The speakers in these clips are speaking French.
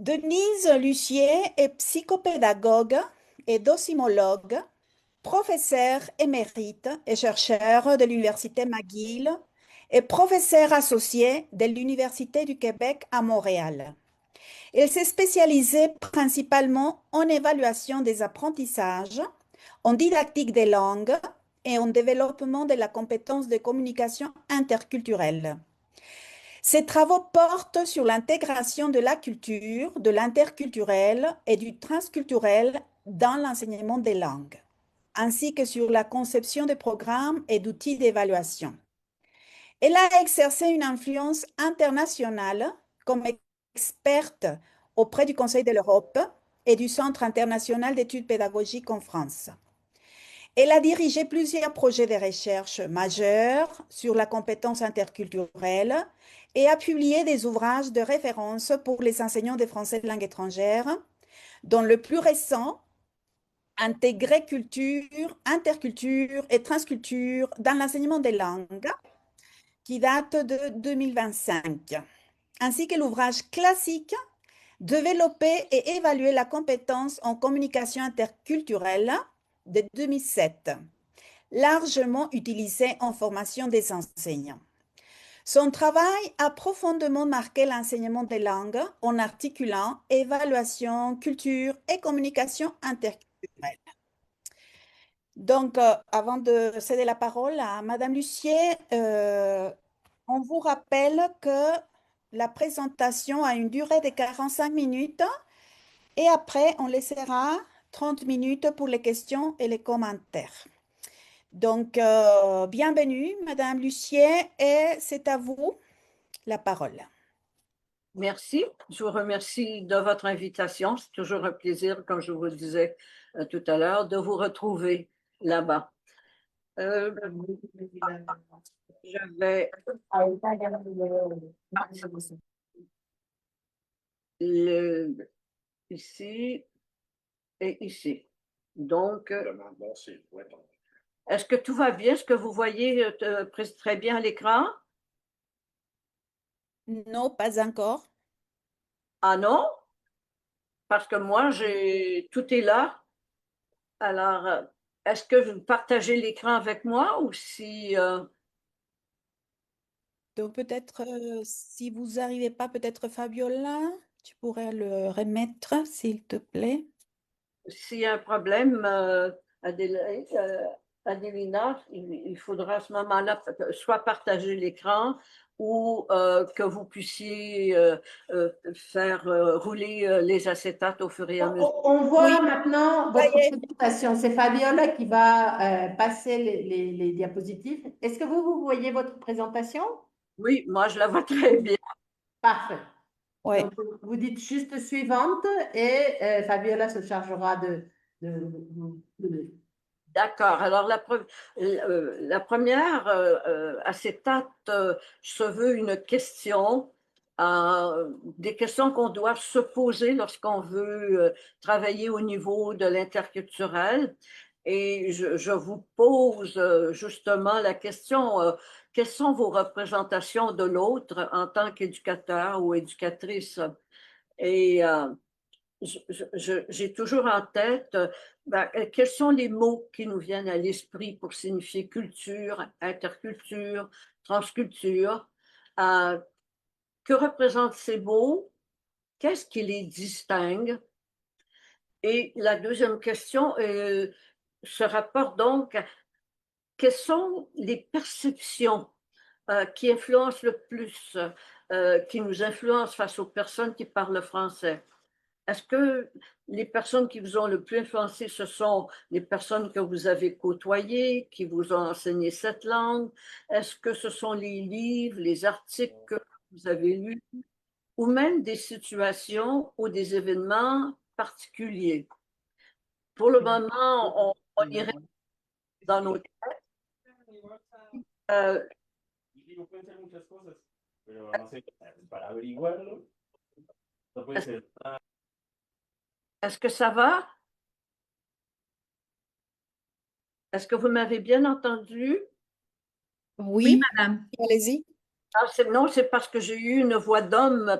Denise Lucier est psychopédagogue et docimologue, professeure émérite et chercheur de l'Université McGill et professeure associée de l'Université du Québec à Montréal. Elle s'est spécialisée principalement en évaluation des apprentissages, en didactique des langues et en développement de la compétence de communication interculturelle. Ses travaux portent sur l'intégration de la culture, de l'interculturel et du transculturel dans l'enseignement des langues, ainsi que sur la conception de programmes et d'outils d'évaluation. Elle a exercé une influence internationale comme experte auprès du Conseil de l'Europe et du Centre international d'études pédagogiques en France. Elle a dirigé plusieurs projets de recherche majeurs sur la compétence interculturelle et a publié des ouvrages de référence pour les enseignants de français de langue étrangère, dont le plus récent, Intégrer culture, interculture et transculture dans l'enseignement des langues, qui date de 2025, ainsi que l'ouvrage classique Développer et évaluer la compétence en communication interculturelle de 2007, largement utilisé en formation des enseignants. Son travail a profondément marqué l'enseignement des langues en articulant évaluation, culture et communication interculturelle. Donc, avant de céder la parole à Madame Lucier, on vous rappelle que la présentation a une durée de 45 minutes et après, on laissera 30 minutes pour les questions et les commentaires. Donc, bienvenue, Madame Lucier, et c'est à vous la parole. Merci. Je vous remercie de votre invitation. C'est toujours un plaisir, comme je vous le disais tout à l'heure, de vous retrouver là-bas. Je vais ici et ici. Donc, est-ce que tout va bien? Est-ce que vous voyez très bien à l'écran? Non, pas encore. Ah non? Parce que moi, tout est là. Alors, est-ce que vous partagez l'écran avec moi ou si... Donc, peut-être, si vous n'arrivez pas, peut-être Fabiola, tu pourrais le remettre, s'il te plaît. S'il y a un problème, Adélina, il faudra à ce moment-là soit partager l'écran ou que vous puissiez faire rouler les acétates au fur et à mesure. On voit Oui, maintenant ça votre y est. présentation. C'est Fabiola qui va passer les diapositives. Est-ce que vous voyez votre présentation? Oui, moi je la vois très bien. Parfait. Ouais. Donc, vous dites juste suivante et Fabiola se chargera de. D'accord. Alors, la première acétate se veut une question, des questions qu'on doit se poser lorsqu'on veut travailler au niveau de l'interculturel. Et je vous pose justement la question, quelles sont vos représentations de l'autre en tant qu'éducateur ou éducatrice? Et j'ai toujours en tête quels sont les mots qui nous viennent à l'esprit pour signifier culture, interculture, transculture. Euh, que représentent ces mots? Qu'est-ce qui les distingue? Et la deuxième question se rapporte donc à quelles sont les perceptions qui influencent le plus, qui nous influencent face aux personnes qui parlent français? Est-ce que les personnes qui vous ont le plus influencé, ce sont les personnes que vous avez côtoyées, qui vous ont enseigné cette langue? Est-ce que ce sont les livres, les articles que vous avez lus, ou même des situations ou des événements particuliers? Pour le moment, on irait dans nos... Euh, est-ce que ça va? Est-ce que vous m'avez bien entendu? Oui, Madame. allez-y. Ah, non, c'est parce que j'ai eu une voix d'homme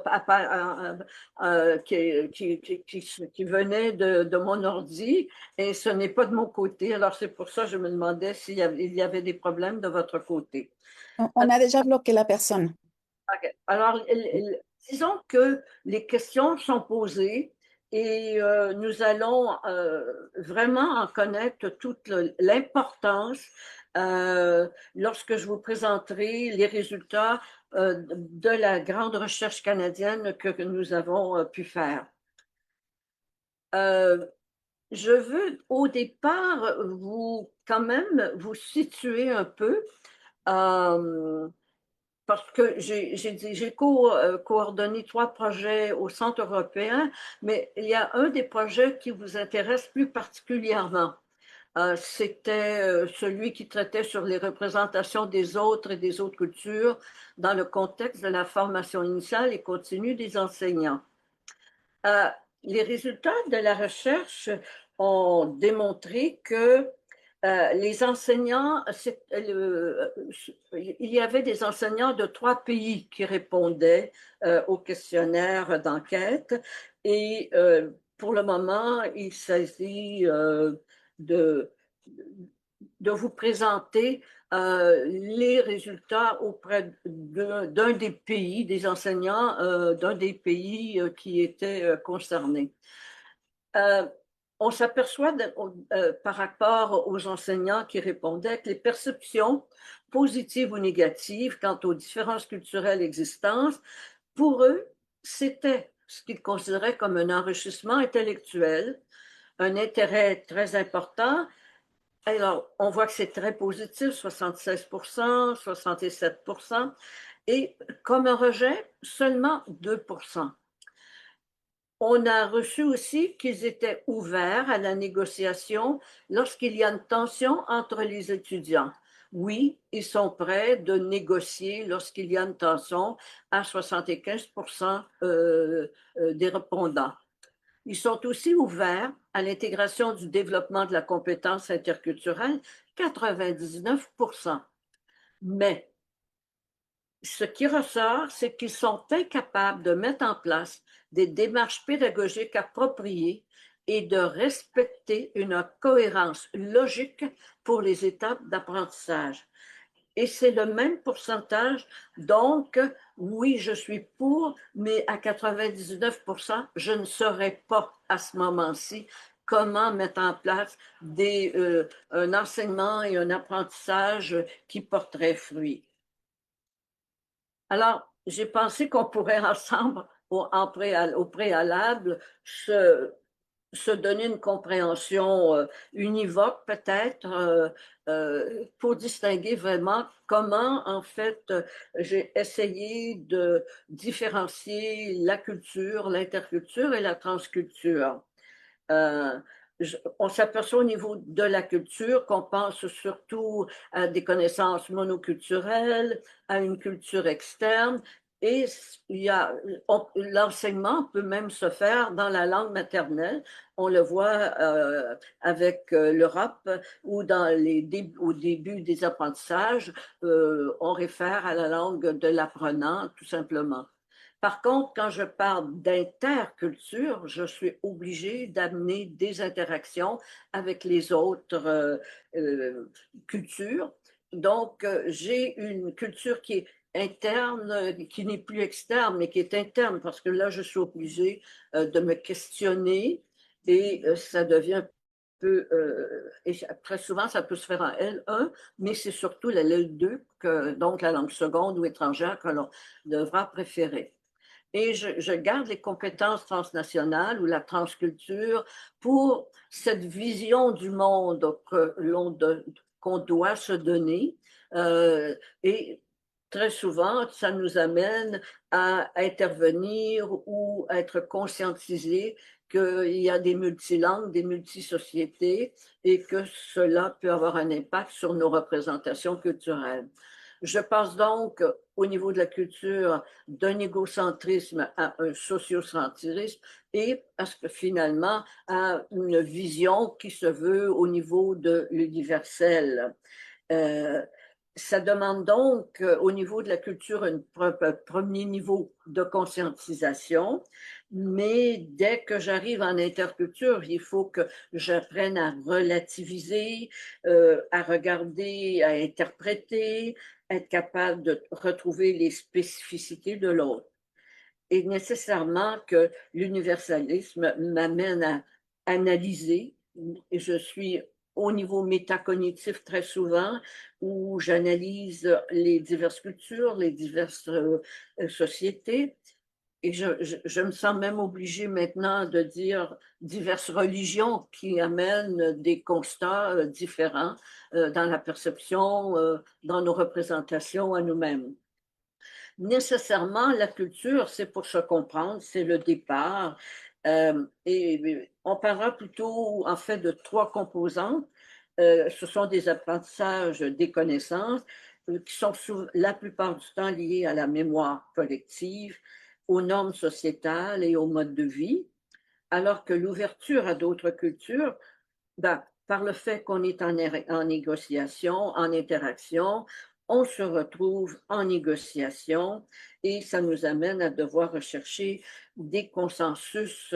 qui venait de mon ordi et ce n'est pas de mon côté. Alors, c'est pour ça que je me demandais il y avait des problèmes de votre côté. On a déjà bloqué la personne. Ok. Alors, disons que les questions sont posées et nous allons vraiment en connaître toute l'importance lorsque je vous présenterai les résultats de la grande recherche canadienne que nous avons pu faire. Euh, je veux au départ quand même vous situer un peu. Euh, Parce que j'ai coordonné 3 projets au Centre européen, mais il y a un des projets qui vous intéresse plus particulièrement. C'était celui qui traitait sur les représentations des autres et des autres cultures dans le contexte de la formation initiale et continue des enseignants. Euh, les résultats de la recherche ont démontré que les enseignants, il y avait des enseignants de 3 pays qui répondaient au questionnaire d'enquête et pour le moment, il s'agit de, de vous présenter les résultats auprès d'un des pays, des enseignants d'un des pays qui étaient concernés. Euh, on s'aperçoit par rapport aux enseignants qui répondaient que les perceptions positives ou négatives quant aux différences culturelles existantes, pour eux, c'était ce qu'ils considéraient comme un enrichissement intellectuel, un intérêt très important. Alors, on voit que c'est très positif, 76%, 67%, et comme un rejet, seulement 2%. On a reçu aussi qu'ils étaient ouverts à la négociation lorsqu'il y a une tension entre les étudiants. Oui, ils sont prêts de négocier lorsqu'il y a une tension à 75% des répondants. Ils sont aussi ouverts à l'intégration du développement de la compétence interculturelle, 99%. Mais ce qui ressort, c'est qu'ils sont incapables de mettre en place des démarches pédagogiques appropriées et de respecter une cohérence logique pour les étapes d'apprentissage. Et c'est le même pourcentage. Donc, oui, je suis pour, mais à 99%, je ne saurais pas à ce moment-ci comment mettre en place un enseignement et un apprentissage qui porteraient fruit. Alors, j'ai pensé qu'on pourrait ensemble, au préalable, se donner une compréhension univoque peut-être pour distinguer vraiment comment, en fait, j'ai essayé de différencier la culture, l'interculture et la transculture. Euh, on s'aperçoit au niveau de la culture qu'on pense surtout à des connaissances monoculturelles, à une culture externe, et l'enseignement peut même se faire dans la langue maternelle. On le voit avec l'Europe, où au début des apprentissages, on réfère à la langue de l'apprenant, tout simplement. Par contre, quand je parle d'interculture, je suis obligée d'amener des interactions avec les autres cultures. Donc, j'ai une culture qui est interne, qui n'est plus externe, mais qui est interne, parce que là, je suis obligée de me questionner et ça devient un peu, et très souvent, ça peut se faire en L1, mais c'est surtout la L2, donc la langue seconde ou étrangère, que l'on devra préférer. Et je garde les compétences transnationales ou la transculture pour cette vision du monde qu'on doit se donner. Et très souvent, ça nous amène à intervenir ou à être conscientisés qu'il y a des multilangues, des multisociétés et que cela peut avoir un impact sur nos représentations culturelles. Je passe donc au niveau de la culture d'un égocentrisme à un sociocentrisme et finalement à une vision qui se veut au niveau de l'universel. Euh, ça demande donc, au niveau de la culture, un premier niveau de conscientisation, mais dès que j'arrive en interculture, il faut que j'apprenne à relativiser, à regarder, à interpréter, être capable de retrouver les spécificités de l'autre. Et nécessairement que l'universalisme m'amène à analyser, et je suis au niveau métacognitif très souvent, où j'analyse les diverses cultures, les diverses sociétés, et je me sens même obligée maintenant de dire diverses religions qui amènent des constats différents dans la perception, dans nos représentations à nous-mêmes. Nécessairement, la culture, c'est pour se comprendre, c'est le départ. Et on parlera plutôt, en fait, de trois composantes. Ce sont des apprentissages des connaissances qui sont la plupart du temps liés à la mémoire collective, aux normes sociétales et au mode de vie, alors que l'ouverture à d'autres cultures, ben, par le fait qu'on est en négociation, en interaction, on se retrouve en négociation et ça nous amène à devoir rechercher des consensus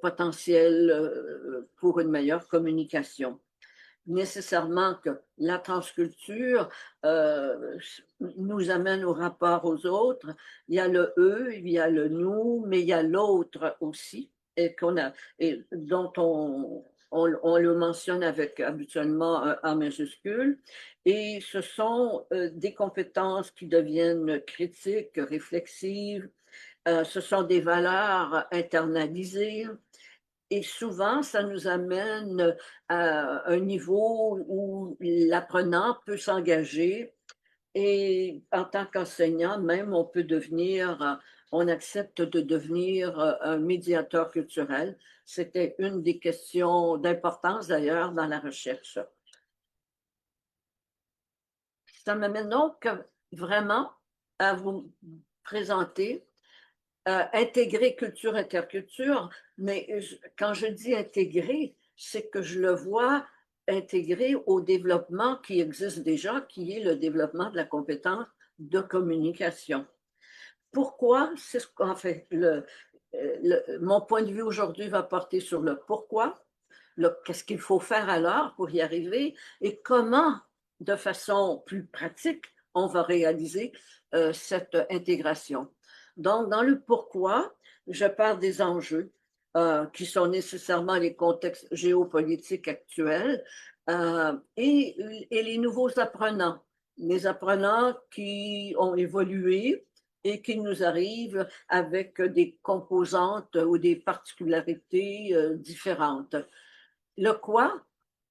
potentiels pour une meilleure communication. Nécessairement que la transculture nous amène au rapport aux autres. Il y a le eux, il y a le nous, mais il y a l'autre aussi, et dont on le mentionne avec habituellement un A majuscule. Et ce sont des compétences qui deviennent critiques, réflexives. Ce sont des valeurs internalisées. Et souvent, ça nous amène à un niveau où l'apprenant peut s'engager et en tant qu'enseignant, même, on accepte de devenir un médiateur culturel. C'était une des questions d'importance d'ailleurs dans la recherche. Ça m'amène donc vraiment à vous présenter intégrer culture, interculture, mais quand je dis intégrer, c'est que je le vois intégré au développement qui existe déjà, qui est le développement de la compétence de communication. Pourquoi? C'est ce qu'en fait, mon point de vue aujourd'hui va porter sur le pourquoi, qu'est-ce qu'il faut faire alors pour y arriver et comment, de façon plus pratique, on va réaliser cette intégration. Donc, dans le pourquoi, je parle des enjeux qui sont nécessairement les contextes géopolitiques actuels et les nouveaux apprenants, les apprenants qui ont évolué et qui nous arrivent avec des composantes ou des particularités différentes. Le quoi,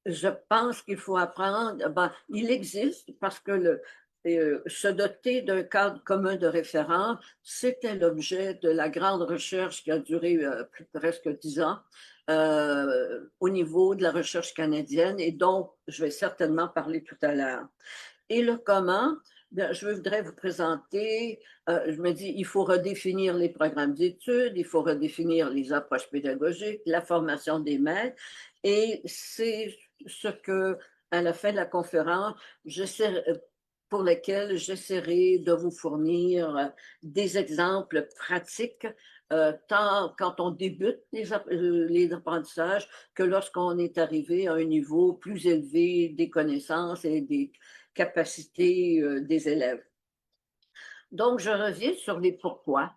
je pense qu'il faut apprendre, ben, il existe parce que se doter d'un cadre commun de référence, c'était l'objet de la grande recherche qui a duré presque 10 ans au niveau de la recherche canadienne et dont je vais certainement parler tout à l'heure. Et le comment, bien, je voudrais vous présenter, je me dis, il faut redéfinir les programmes d'études, il faut redéfinir les approches pédagogiques, la formation des maîtres, et c'est ce que, à la fin de la conférence, pour lesquels j'essaierai de vous fournir des exemples pratiques, tant quand on débute les apprentissages que lorsqu'on est arrivé à un niveau plus élevé des connaissances et des capacités des élèves. Donc, je reviens sur les pourquoi.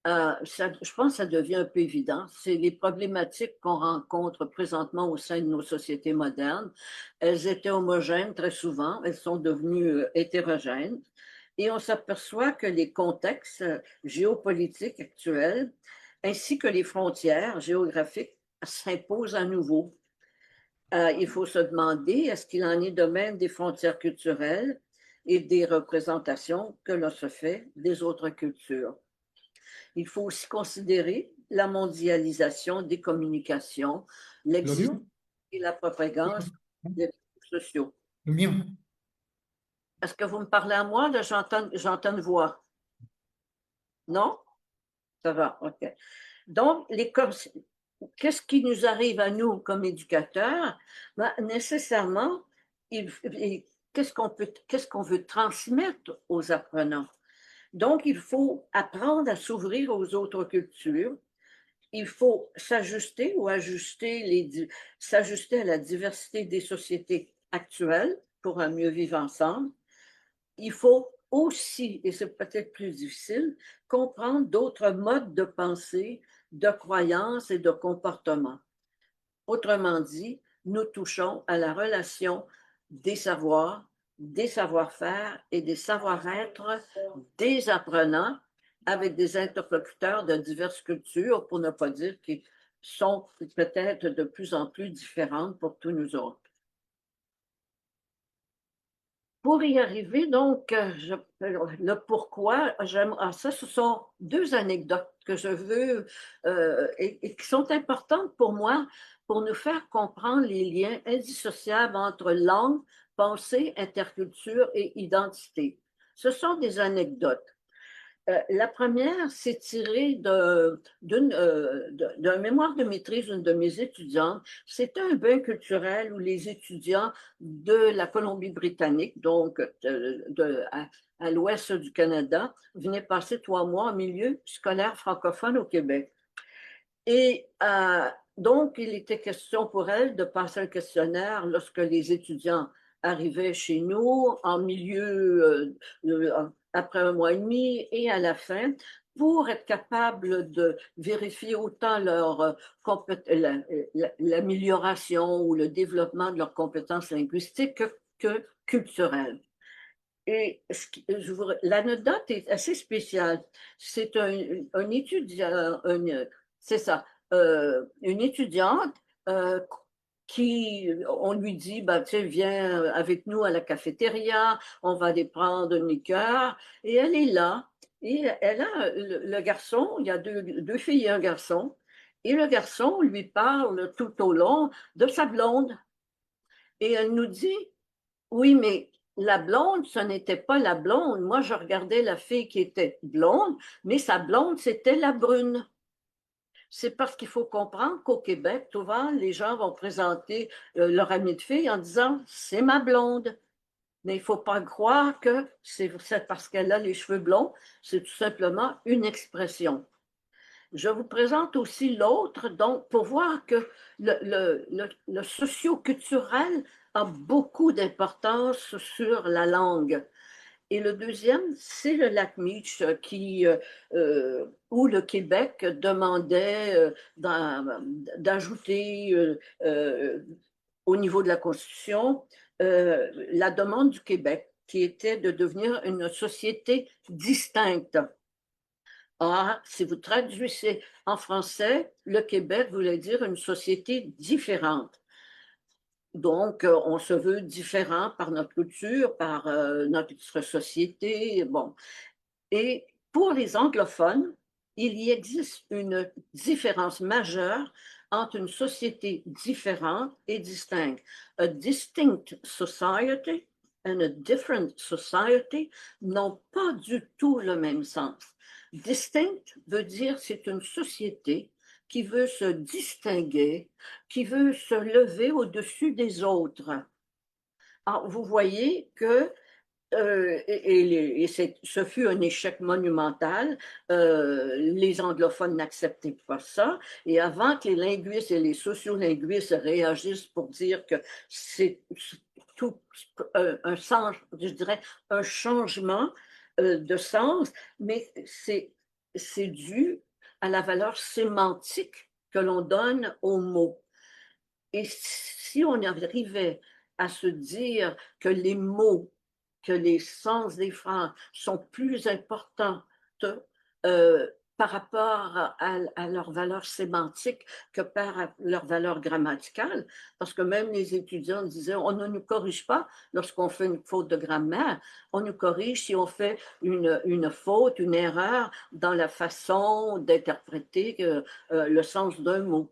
Je pense que ça devient un peu évident. C'est les problématiques qu'on rencontre présentement au sein de nos sociétés modernes. Elles étaient homogènes très souvent, elles sont devenues hétérogènes. Et on s'aperçoit que les contextes géopolitiques actuels, ainsi que les frontières géographiques, s'imposent à nouveau. Il faut se demander, est-ce qu'il en est de même des frontières culturelles et des représentations que l'on se fait des autres cultures? Il faut aussi considérer la mondialisation des communications, l'existence et la propagande des réseaux sociaux. Est-ce que vous me parlez à moi? Là, j'entends une voix. Non? Ça va, OK. Donc, qu'est-ce qui nous arrive à nous comme éducateurs? Ben, nécessairement, qu'est-ce qu'on veut transmettre aux apprenants. Donc, il faut apprendre à s'ouvrir aux autres cultures. Il faut s'ajuster ou s'ajuster à la diversité des sociétés actuelles pour un mieux vivre ensemble. Il faut aussi, et c'est peut-être plus difficile, comprendre d'autres modes de pensée, de croyances et de comportement. Autrement dit, nous touchons à la relation des savoirs, des savoir-faire et des savoir-être des apprenants avec des interlocuteurs de diverses cultures, pour ne pas dire qu'ils sont peut-être de plus en plus différentes pour tous nous autres. Pour y arriver, donc, le pourquoi, ça, ce sont deux anecdotes que je veux et qui sont importantes pour moi pour nous faire comprendre les liens indissociables entre langue, pensée, interculture et identité. Ce sont des anecdotes. La première, c'est tiré d'un mémoire de maîtrise d'une de mes étudiantes. C'était un bain culturel où les étudiants de la Colombie-Britannique, donc à l'ouest du Canada, venaient passer 3 mois en milieu scolaire francophone au Québec. Et donc, il était question pour elles de passer un questionnaire lorsque les étudiants arrivaient chez nous en milieu, après 1 mois et demi et à la fin, pour être capable de vérifier autant l'amélioration ou le développement de leurs compétences linguistiques que culturelles. Et l'anecdote est assez spéciale. C'est un étudiant, c'est ça, une étudiante on lui dit, bah, tu sais, viens avec nous à la cafétéria, on va aller prendre une liqueur. Et elle est là. Et elle a le garçon, il y a deux filles et un garçon. Et le garçon lui parle tout au long de sa blonde. Et elle nous dit, oui, mais la blonde, ce n'était pas la blonde. Moi, je regardais la fille qui était blonde, mais sa blonde, c'était la brune. C'est parce qu'il faut comprendre qu'au Québec, souvent, les gens vont présenter leur amie de fille en disant, c'est ma blonde. Mais il ne faut pas croire que c'est parce qu'elle a les cheveux blonds, c'est tout simplement une expression. Je vous présente aussi l'autre, donc pour voir que le socio-culturel a beaucoup d'importance sur la langue. Et le deuxième, c'est le lac Meech où le Québec demandait d'ajouter au niveau de la Constitution la demande du Québec, qui était de devenir une société distincte. Or, si vous traduisez en français, le Québec voulait dire une société différente. Donc, on se veut différent par notre culture, par notre société. Bon. Et pour les anglophones, il y existe une différence majeure entre une société différente et distincte. A distinct society and a different society n'ont pas du tout le même sens. Distinct veut dire c'est une société qui veut se distinguer, qui veut se lever au-dessus des autres. Alors, vous voyez que ce fut un échec monumental. Les anglophones n'acceptaient pas ça. Et avant que les linguistes et les sociolinguistes réagissent pour dire que c'est tout je dirais, un changement de sens, mais c'est dû à la valeur sémantique que l'on donne aux mots. Et si on arrivait à se dire que les mots, que les sens des phrases sont plus importants par rapport à leur valeur sémantique que par leur valeur grammaticale, parce que même les étudiants disaient, on ne nous corrige pas lorsqu'on fait une faute de grammaire, on nous corrige si on fait une faute, une erreur dans la façon d'interpréter le sens d'un mot.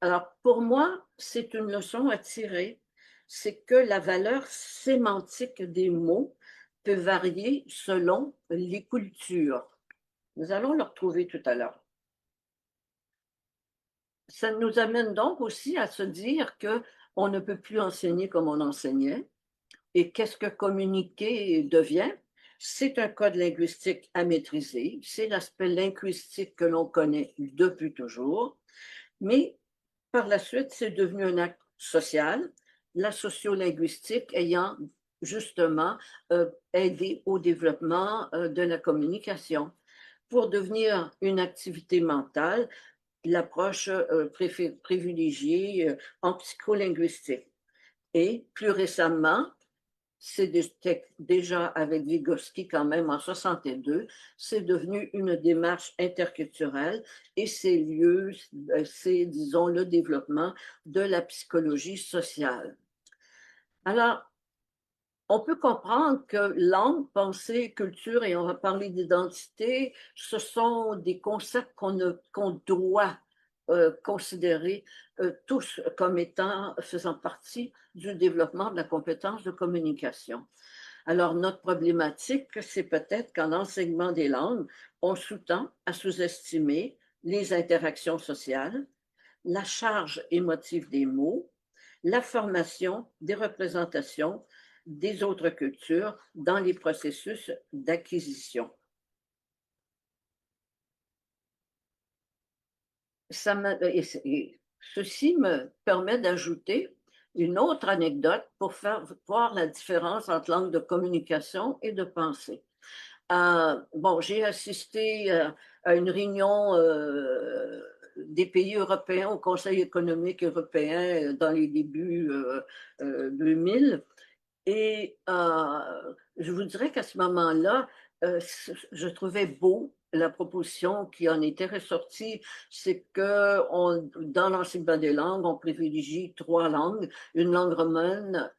Alors, pour moi, c'est une leçon à tirer, c'est que la valeur sémantique des mots peut varier selon les cultures. Nous allons le retrouver tout à l'heure. Ça nous amène donc aussi à se dire qu'on ne peut plus enseigner comme on enseignait Et qu'est-ce que communiquer devient? C'est un code linguistique à maîtriser, c'est l'aspect linguistique que l'on connaît depuis toujours, mais par la suite, c'est devenu un acte social, la sociolinguistique ayant justement aidé au développement de la communication. Pour devenir une activité mentale, l'approche privilégiée en psycholinguistique. Et plus récemment, c'est déjà avec Vygotsky quand même en 62, c'est devenu une démarche interculturelle et c'est, disons, le développement de la psychologie sociale. Alors, on peut comprendre que langue, pensée, culture, et on va parler d'identité, ce sont des concepts qu'on doit considérer tous comme étant, faisant partie du développement de la compétence de communication. Alors, notre problématique, c'est peut-être qu'en enseignement des langues, on sous-tend à sous-estimer les interactions sociales, la charge émotive des mots, la formation des représentations des autres cultures dans les processus d'acquisition. Ceci me permet d'ajouter une autre anecdote pour faire voir la différence entre langue de communication et de pensée. Bon, j'ai assisté à une réunion des pays européens au Conseil économique européen dans les débuts 2000. Et je vous dirais qu'à ce moment-là, je trouvais beau la proposition qui en était ressortie, c'est que dans l'enseignement des langues, on privilégie 3 langues, une langue romane,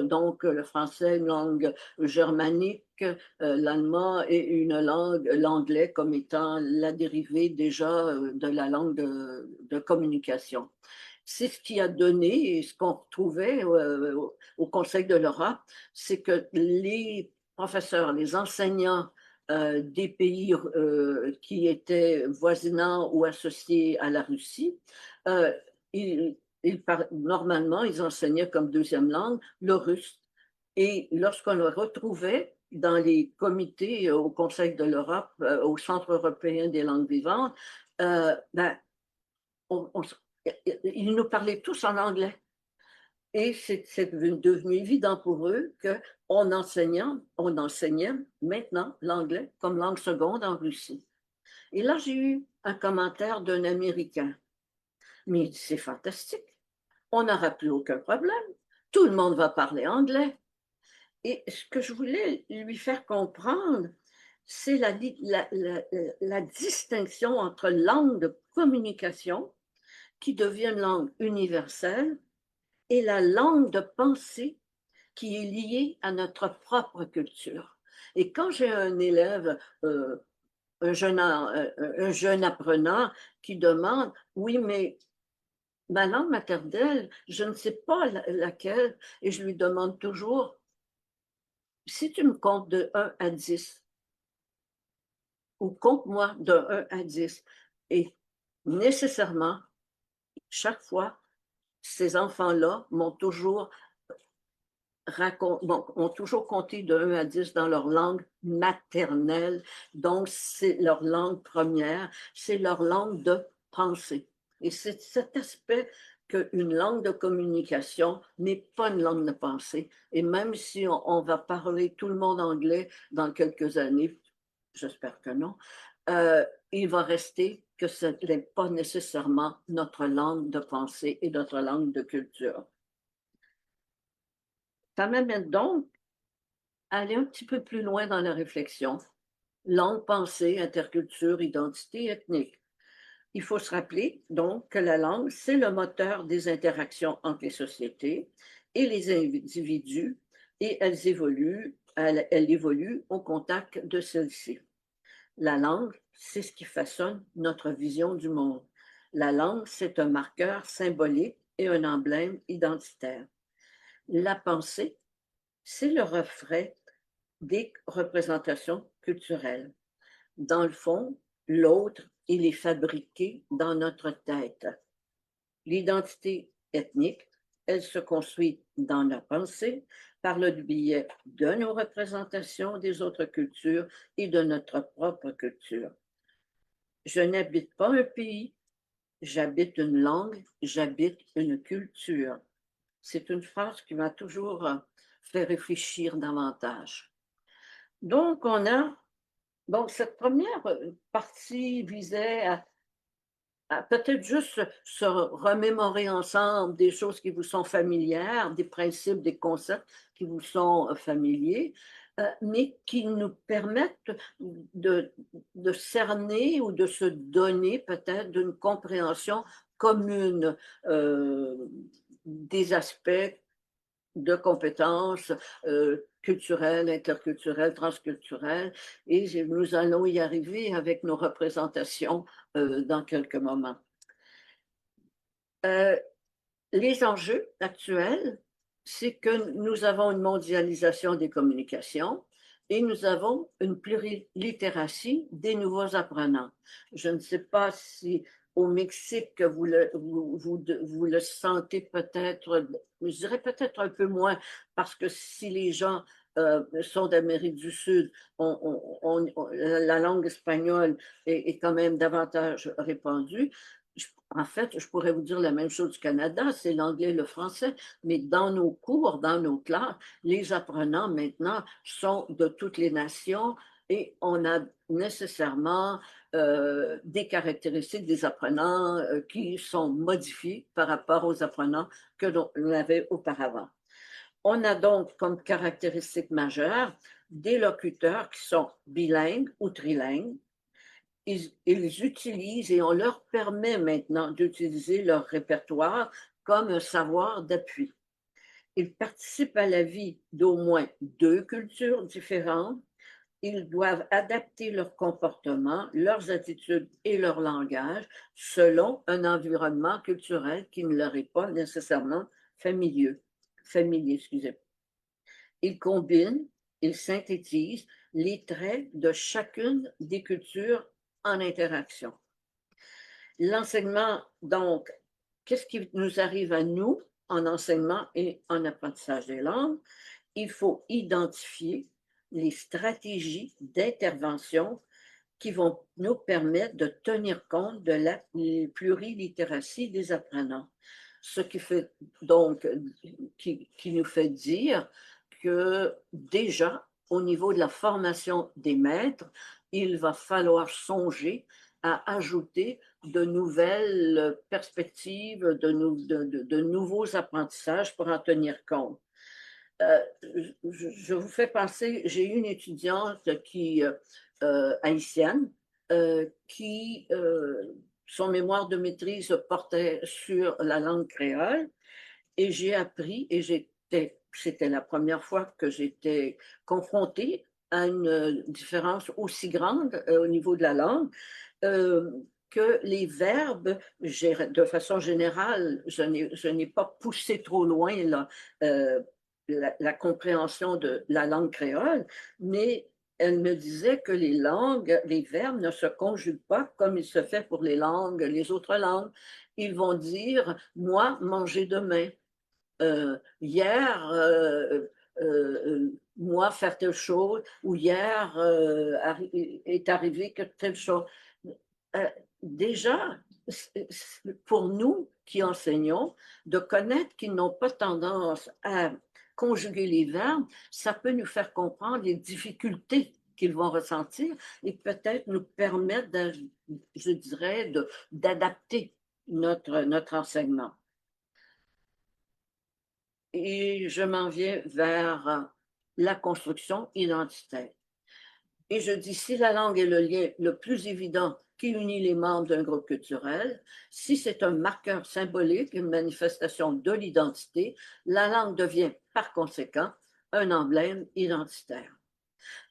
donc le français, une langue germanique, l'allemand et une langue, l'anglais comme étant la dérivée déjà de la langue de communication. C'est ce qui a donné et ce qu'on retrouvait au Conseil de l'Europe, c'est que les professeurs, les enseignants des pays qui étaient voisinants ou associés à la Russie, euh, normalement, ils enseignaient comme deuxième langue le russe. Et lorsqu'on le retrouvait dans les comités au Conseil de l'Europe, au Centre européen des langues vivantes, ben, ils nous parlaient tous en anglais. Et c'est devenu évident pour eux qu'on enseignait maintenant l'anglais comme langue seconde en Russie. Et là, j'ai eu un commentaire d'un Américain. Mais c'est fantastique. On n'aura plus aucun problème. Tout le monde va parler anglais. Et ce que je voulais lui faire comprendre, c'est la distinction entre langue de communication, qui devient une langue universelle, et la langue de pensée qui est liée à notre propre culture. Et quand j'ai un élève, un jeune apprenant qui demande, oui, mais ma langue maternelle, je ne sais pas laquelle, et je lui demande toujours, si tu me comptes de 1 à 10, ou compte-moi de 1 à 10, et nécessairement, chaque fois, ces enfants-là m'ont toujours ont toujours compté de 1 à 10 dans leur langue maternelle. Donc, c'est leur langue première, c'est leur langue de pensée. Et c'est cet aspect qu'une langue de communication n'est pas une langue de pensée. Et même si on va parler tout le monde anglais dans quelques années, j'espère que non, il va rester que ce n'est pas nécessairement notre langue de pensée et notre langue de culture. Ça m'amène donc à aller un petit peu plus loin dans la réflexion. Langue, pensée, interculture, identité ethnique. Il faut se rappeler donc que la langue, c'est le moteur des interactions entre les sociétés et les individus, et elle évolue au contact de celles-ci. La langue, c'est ce qui façonne notre vision du monde. La langue, c'est un marqueur symbolique et un emblème identitaire. La pensée, c'est le reflet des représentations culturelles. Dans le fond, l'autre, il est fabriqué dans notre tête. L'identité ethnique, elle se construit dans la pensée par le biais de nos représentations des autres cultures et de notre propre culture. Je n'habite pas un pays, j'habite une langue, j'habite une culture. C'est une phrase qui m'a toujours fait réfléchir davantage. Donc, cette première partie visait à peut-être juste se remémorer ensemble des choses qui vous sont familières, des principes, des concepts qui vous sont familiers, mais qui nous permettent de cerner ou de se donner peut-être d'une compréhension commune des aspects de compétences culturelles, interculturelles, transculturelles, et nous allons y arriver avec nos représentations dans quelques moments. Les enjeux actuels, c'est que nous avons une mondialisation des communications et nous avons une plurilittératie des nouveaux apprenants. Je ne sais pas si au Mexique, vous le sentez peut-être, je dirais peut-être un peu moins, parce que si les gens sont d'Amérique du Sud, la langue espagnole est quand même davantage répandue. En fait, je pourrais vous dire la même chose du Canada, c'est l'anglais et le français, mais dans nos cours, dans nos classes, les apprenants maintenant sont de toutes les nations et on a nécessairement des caractéristiques des apprenants qui sont modifiées par rapport aux apprenants que l'on avait auparavant. On a donc comme caractéristique majeure des locuteurs qui sont bilingues ou trilingues. Ils utilisent et on leur permet maintenant d'utiliser leur répertoire comme un savoir d'appui. Ils participent à la vie d'au moins 2 cultures différentes. Ils doivent adapter leur comportement, leurs attitudes et leur langage selon un environnement culturel qui ne leur est pas nécessairement familier. Ils combinent, ils synthétisent les traits de chacune des cultures en interaction. L'enseignement, donc, qu'est-ce qui nous arrive à nous en enseignement et en apprentissage des langues? Il faut identifier les stratégies d'intervention qui vont nous permettre de tenir compte de la plurilittératie des apprenants. Ce qui fait donc, qui nous fait dire que déjà, au niveau de la formation des maîtres, il va falloir songer à ajouter de nouvelles perspectives, de nouveaux apprentissages pour en tenir compte. Je vous fais penser, j'ai une étudiante haïtienne qui, son mémoire de maîtrise portait sur la langue créole et j'ai appris, et c'était la première fois que j'étais confrontée à une différence aussi grande au niveau de la langue, que les verbes, de façon générale, je n'ai pas poussé trop loin là, la compréhension de la langue créole, mais elle me disait que les verbes ne se conjuguent pas comme il se fait pour les autres langues. Ils vont dire, moi, manger demain. Hier, moi, faire telle chose, ou hier, est arrivé que telle chose. Déjà, pour nous qui enseignons, de connaître qu'ils n'ont pas tendance à conjuguer les verbes, ça peut nous faire comprendre les difficultés qu'ils vont ressentir et peut-être nous permettre, je dirais, d'adapter notre enseignement. Et je m'en viens vers la construction identitaire. Et je dis, si la langue est le lien le plus évident qui unit les membres d'un groupe culturel, si c'est un marqueur symbolique, une manifestation de l'identité, la langue devient par conséquent un emblème identitaire.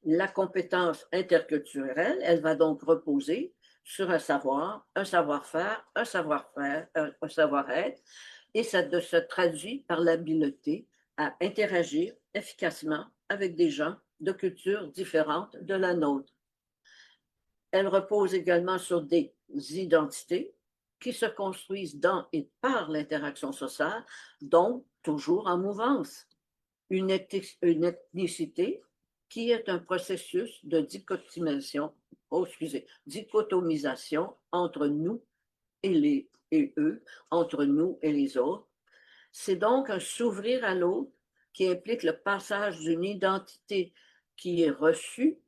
La compétence interculturelle, elle va donc reposer sur un savoir, un savoir-faire, un savoir-être, et ça se traduit par l'habileté à interagir efficacement avec des gens de cultures différentes de la nôtre. Elle repose également sur des identités qui se construisent dans et par l'interaction sociale, donc toujours en mouvance. une ethnicité qui est un processus de dichotomisation entre nous et eux, entre nous et les autres. C'est donc un s'ouvrir à l'autre qui implique le passage d'une identité qui est reçue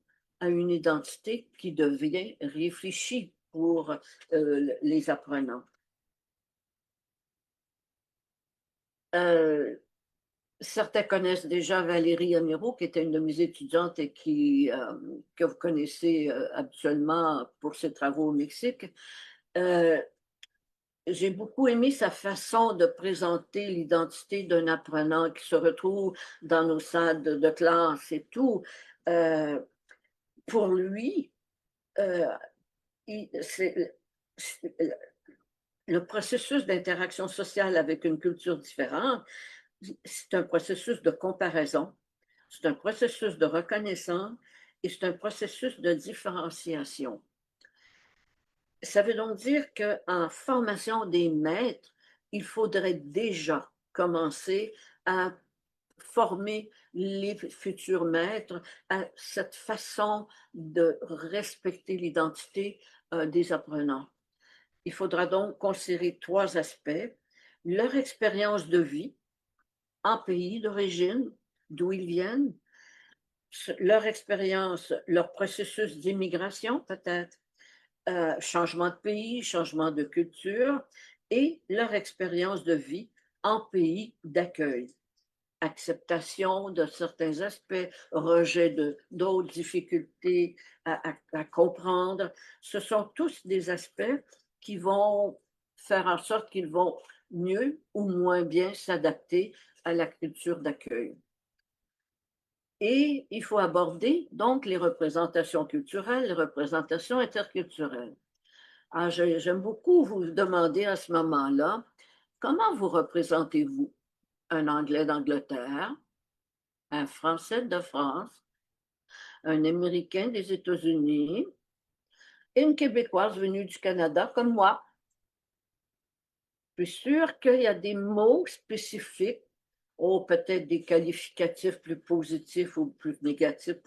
à une identité qui devient réfléchie pour les apprenants. Certains connaissent déjà Valérie Amiro, qui était une de mes étudiantes et que vous connaissez habituellement pour ses travaux au Mexique. J'ai beaucoup aimé sa façon de présenter l'identité d'un apprenant qui se retrouve dans nos salles de classe et tout. Pour lui, euh, le processus d'interaction sociale avec une culture différente, c'est un processus de comparaison, c'est un processus de reconnaissance et c'est un processus de différenciation. Ça veut donc dire qu'en formation des maîtres, il faudrait déjà commencer à former les futurs maîtres à cette façon de respecter l'identité des apprenants. Il faudra donc considérer trois aspects: leur expérience de vie en pays d'origine, d'où ils viennent, leur expérience, leur processus d'immigration peut-être, changement de pays, changement de culture, et leur expérience de vie en pays d'accueil. Acceptation de certains aspects, rejet d'autres, difficultés à comprendre. Ce sont tous des aspects qui vont faire en sorte qu'ils vont mieux ou moins bien s'adapter à la culture d'accueil. Et il faut aborder donc les représentations culturelles, les représentations interculturelles. Alors, j'aime beaucoup vous demander à ce moment-là, comment vous représentez-vous un Anglais d'Angleterre, un Français de France, un Américain des États-Unis et une Québécoise venue du Canada comme moi? Je suis sûre qu'il y a des mots spécifiques, ou peut-être des qualificatifs plus positifs ou plus négatifs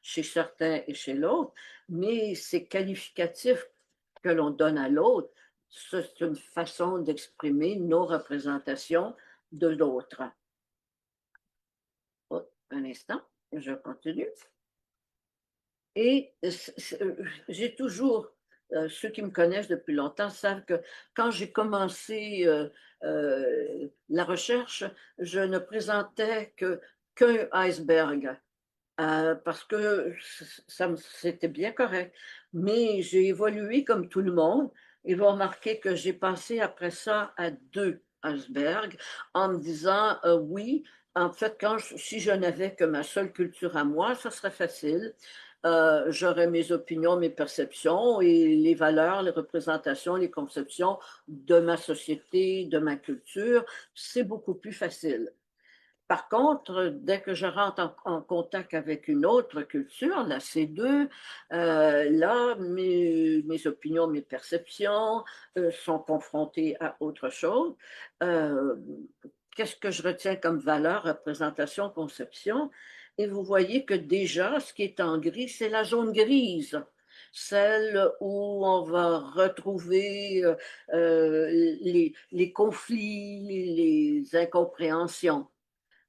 chez certains et chez l'autre, mais ces qualificatifs que l'on donne à l'autre, c'est une façon d'exprimer nos représentations de l'autre. Oh, un instant, je continue. Et j'ai toujours, ceux qui me connaissent depuis longtemps savent que quand j'ai commencé la recherche, je ne présentais qu'un iceberg. Parce que c'était bien correct. Mais j'ai évolué comme tout le monde. Ils vont remarquer que j'ai passé après ça à 2 icebergs en me disant oui, en fait, si je n'avais que ma seule culture à moi, ça serait facile. J'aurais mes opinions, mes perceptions et les valeurs, les représentations, les conceptions de ma société, de ma culture. C'est beaucoup plus facile. Par contre, dès que je rentre en contact avec une autre culture, la C2, là, mes opinions, mes perceptions sont confrontées à autre chose. Euh, Qu'est-ce que je retiens comme valeur, représentation, conception? Et vous voyez que déjà, ce qui est en gris, c'est la zone grise, celle où on va retrouver les conflits, les incompréhensions.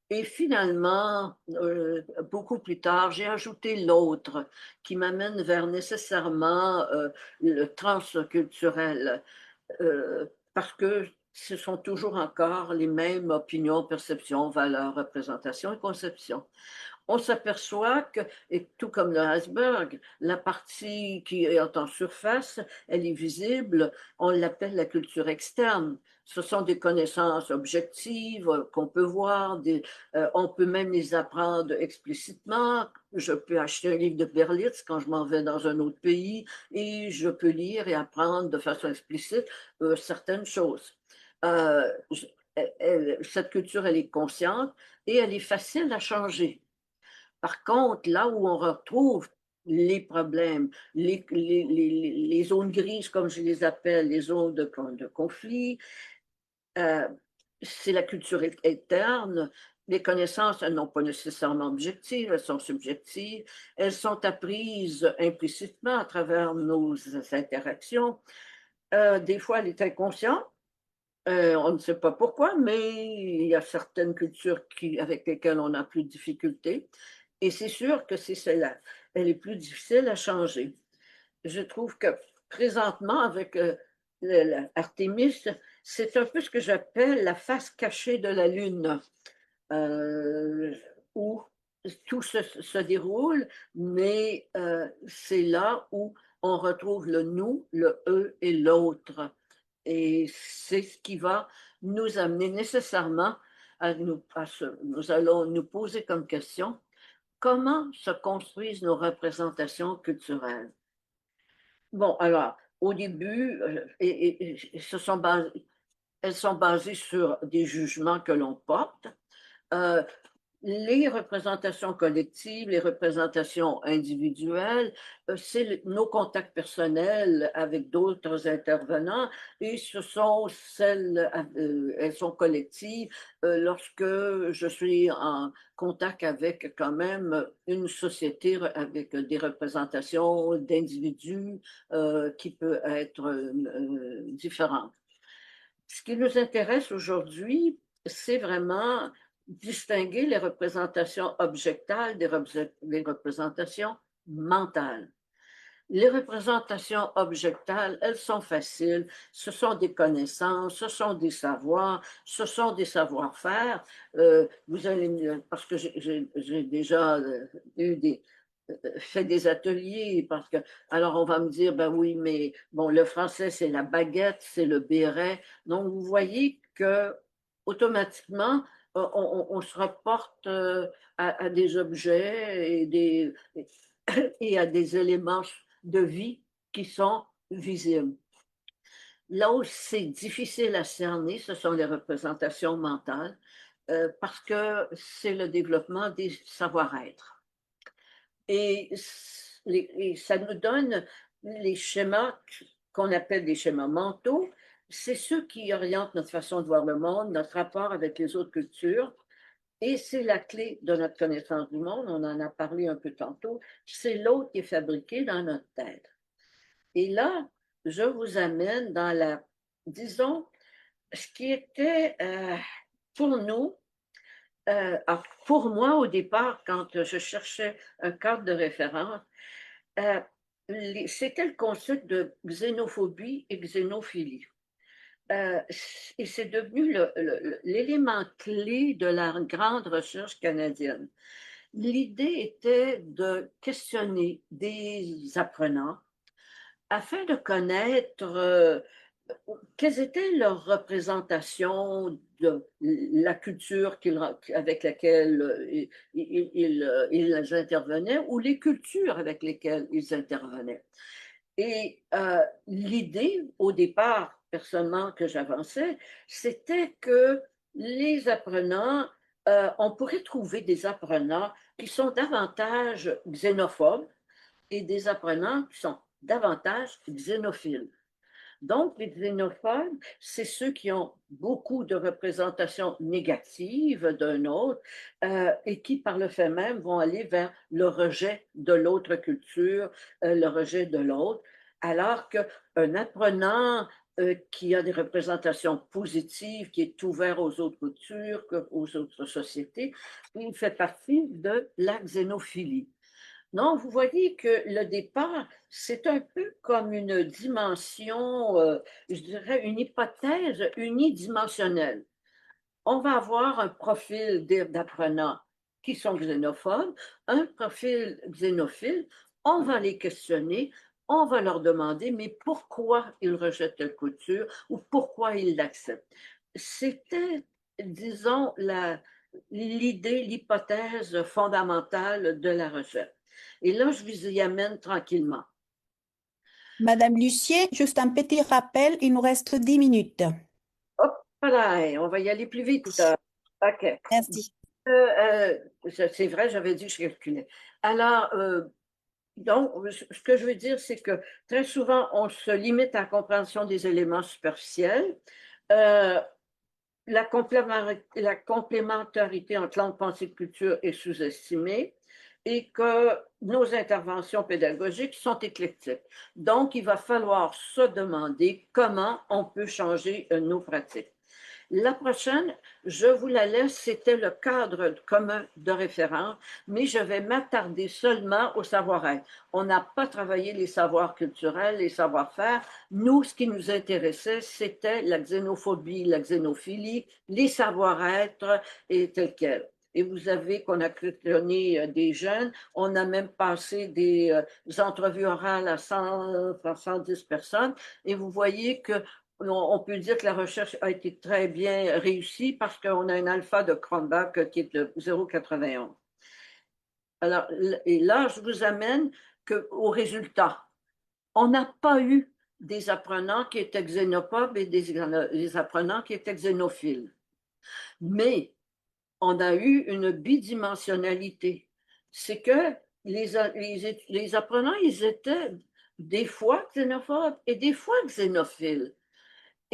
Et finalement, beaucoup plus tard, j'ai ajouté l'autre qui m'amène vers nécessairement le transculturel, parce que ce sont toujours encore les mêmes opinions, perceptions, valeurs, représentations et conceptions. On s'aperçoit que, et tout comme le iceberg, la partie qui est en surface, elle est visible, on l'appelle la culture externe. Ce sont des connaissances objectives qu'on peut voir, on peut même les apprendre explicitement. Je peux acheter un livre de Berlitz quand je m'en vais dans un autre pays et je peux lire et apprendre de façon explicite certaines choses. Euh, cette culture, elle est consciente et elle est facile à changer. Par contre, là où on retrouve les problèmes, les zones grises, comme je les appelle, les zones de conflit, c'est la culture interne les connaissances, elles n'ont pas nécessairement objectives, elles sont subjectives, elles sont apprises implicitement à travers nos interactions. Des fois, elle est inconsciente. On ne sait pas pourquoi, mais il y a certaines cultures avec lesquelles on a plus de difficultés. Et c'est sûr que c'est celle-là. Elle est plus difficile à changer. Je trouve que présentement, avec Artémis, c'est un peu ce que j'appelle la face cachée de la Lune, où tout se déroule, mais c'est là où on retrouve le nous, le eux et l'autre. Et c'est ce qui va nous amener nécessairement nous allons nous poser comme question, comment se construisent nos représentations culturelles? Bon, alors, au début, elles sont basées sur des jugements que l'on porte. Euh, les représentations collectives, les représentations individuelles, c'est nos contacts personnels avec d'autres intervenants et ce sont elles sont collectives lorsque je suis en contact avec quand même une société avec des représentations d'individus qui peuvent être différentes. Ce qui nous intéresse aujourd'hui, c'est vraiment distinguer les représentations objectales des représentations mentales. Les représentations objectales, elles sont faciles, ce sont des connaissances, ce sont des savoirs, ce sont des savoir-faire. Vous allez, parce que j'ai déjà fait des ateliers, parce que, alors on va me dire, ben oui, mais bon, le français, c'est la baguette, c'est le béret. Donc, vous voyez que automatiquement, on se rapporte à des objets et à des éléments de vie qui sont visibles. Là où c'est difficile à cerner, ce sont les représentations mentales, parce que c'est le développement des savoir-être. Et ça nous donne les schémas qu'on appelle des schémas mentaux. C'est ceux qui orientent notre façon de voir le monde, notre rapport avec les autres cultures. Et c'est la clé de notre connaissance du monde. On en a parlé un peu tantôt. C'est l'autre qui est fabriqué dans notre tête. Et là, je vous amène dans disons, ce qui était pour nous, pour moi au départ, quand je cherchais un cadre de référence, euh, c'était le concept de xénophobie et xénophilie. Et c'est devenu l'élément clé de la grande recherche canadienne. L'idée était de questionner des apprenants afin de connaître quelles étaient leurs représentations de la culture avec laquelle ils intervenaient ou les cultures avec lesquelles ils intervenaient. Et l'idée, au départ, personnellement, que j'avançais, c'était que les apprenants, on pourrait trouver des apprenants qui sont davantage xénophobes et des apprenants qui sont davantage xénophiles. Donc, les xénophobes, c'est ceux qui ont beaucoup de représentations négatives d'un autre et qui, par le fait même, vont aller vers le rejet de l'autre culture, le rejet de l'autre, alors qu'un apprenant qui a des représentations positives, qui est ouvert aux autres cultures, aux autres sociétés, il fait partie de la xénophilie. Non, vous voyez que le départ, c'est un peu comme une dimension, je dirais une hypothèse unidimensionnelle. On va avoir un profil d'apprenants qui sont xénophobes, un profil xénophile, on va les questionner, on va leur demander, mais pourquoi ils rejettent telle culture ou pourquoi ils l'acceptent. C'était, disons, l'idée, l'hypothèse fondamentale de la recherche. Et là, je vous y amène tranquillement. Madame Lucier, juste un petit rappel, il nous reste 10 minutes. Hop là, on va y aller plus vite tout à l'heure. OK. Merci. C'est vrai, j'avais dit que je calculais. Alors, donc, ce que je veux dire, c'est que très souvent, on se limite à la compréhension des éléments superficiels. la complémentarité entre langue, pensée, culture est sous-estimée et que nos interventions pédagogiques sont éclectiques. Donc, il va falloir se demander comment on peut changer nos pratiques. La prochaine, je vous la laisse, c'était le cadre commun de référence, mais je vais m'attarder seulement au savoir-être. On n'a pas travaillé les savoirs culturels, les savoir-faire. Nous, ce qui nous intéressait, c'était la xénophobie, la xénophilie, les savoir-être et tel quel. Et vous avez qu'on a questionné des jeunes, on a même passé des entrevues orales à 100, 110 personnes, et vous voyez que on peut dire que la recherche a été très bien réussie parce qu'on a un alpha de Cronbach qui est de 0,91. Alors, et là, je vous amène au résultat. On n'a pas eu des apprenants qui étaient xénophobes et des apprenants qui étaient xénophiles. Mais on a eu une bidimensionnalité. C'est que les apprenants, ils étaient des fois xénophobes et des fois xénophiles.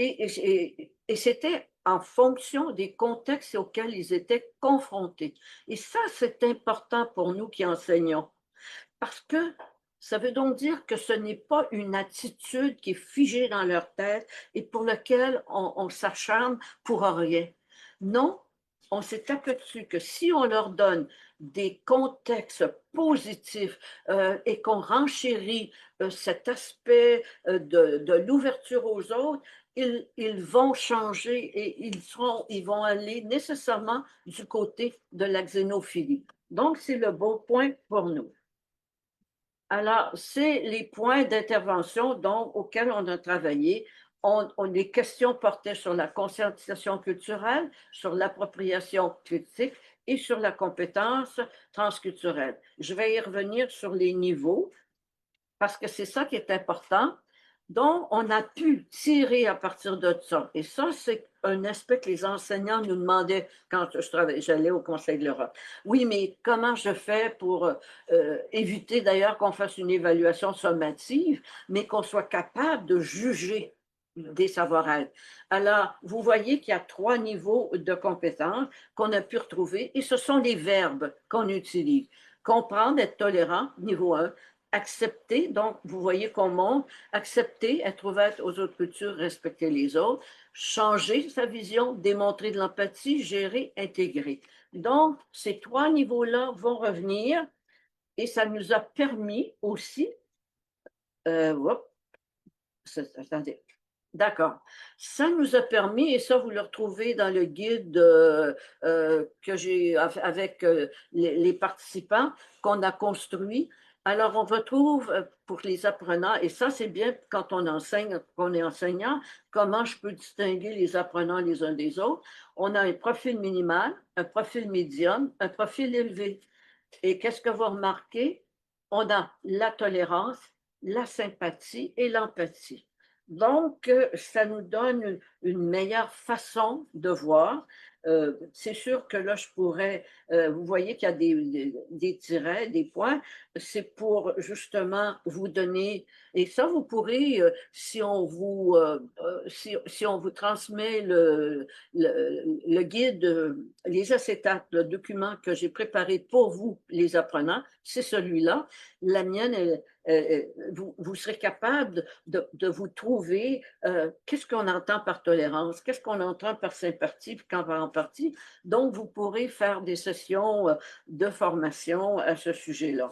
Et c'était en fonction des contextes auxquels ils étaient confrontés. Et ça, c'est important pour nous qui enseignons, parce que ça veut donc dire que ce n'est pas une attitude qui est figée dans leur tête et pour laquelle on s'acharne pour rien. Non, on s'est aperçu que si on leur donne des contextes positifs et qu'on renchérit cet aspect de l'ouverture aux autres, ils vont changer et ils vont aller nécessairement du côté de la xénophilie. Donc, c'est le bon point pour nous. Alors, c'est les points d'intervention auxquels on a travaillé. Les questions portaient sur la conscientisation culturelle, sur l'appropriation critique et sur la compétence transculturelle. Je vais y revenir sur les niveaux parce que c'est ça qui est important. Donc, on a pu tirer à partir de ça. Et ça, c'est un aspect que les enseignants nous demandaient quand j'allais au Conseil de l'Europe. Oui, mais comment je fais pour éviter d'ailleurs qu'on fasse une évaluation sommative, mais qu'on soit capable de juger des savoir-être. Alors, vous voyez qu'il y a 3 niveaux de compétences qu'on a pu retrouver et ce sont les verbes qu'on utilise. Comprendre, être tolérant, niveau 1. Accepter, donc vous voyez qu'on monte, accepter, être ouverte aux autres cultures, respecter les autres, changer sa vision, démontrer de l'empathie, gérer, intégrer. Donc, ces 3 niveaux-là vont revenir et ça nous a permis aussi, attendez, d'accord. Ça nous a permis, et ça vous le retrouvez dans le guide que j'ai avec les participants qu'on a construit. Alors, on retrouve pour les apprenants, et ça c'est bien quand on enseigne, qu'on est enseignant, comment je peux distinguer les apprenants les uns des autres. On a un profil minimal, un profil médium, un profil élevé. Et qu'est-ce que vous remarquez? On a la tolérance, la sympathie et l'empathie. Donc, ça nous donne une meilleure façon de voir. C'est sûr que là, je pourrais, vous voyez qu'il y a des tirets, des points, c'est pour justement vous donner, et ça, vous pourrez, si on vous transmet le guide, les acétates, le document que j'ai préparé pour vous, les apprenants, c'est celui-là. La mienne, vous serez capable de vous trouver qu'est-ce qu'on entend par tolérance, qu'est-ce qu'on entend par sympathie, puis quand par empathie. Donc, vous pourrez faire des sessions de formation à ce sujet-là.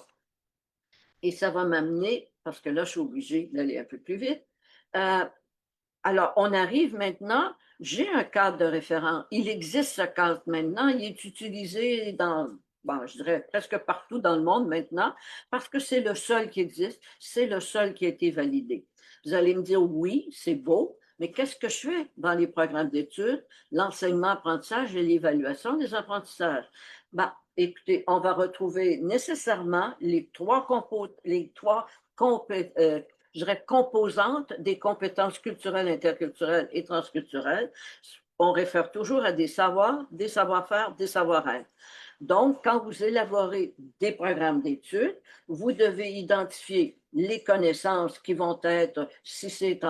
Et ça va m'amener, parce que là, je suis obligée d'aller un peu plus vite. Alors, on arrive maintenant, j'ai un cadre de référence. Il existe ce cadre maintenant, il est utilisé je dirais presque partout dans le monde maintenant, parce que c'est le seul qui existe, c'est le seul qui a été validé. Vous allez me dire, oui, c'est beau, mais qu'est-ce que je fais dans les programmes d'études, l'enseignement, apprentissage et l'évaluation des apprentissages? Écoutez, on va retrouver nécessairement les trois je dirais, composantes des compétences culturelles, interculturelles et transculturelles. On réfère toujours à des savoirs, des savoir-faire, des savoir-être. Donc, quand vous élaborez des programmes d'études, vous devez identifier les connaissances qui vont être, si c'est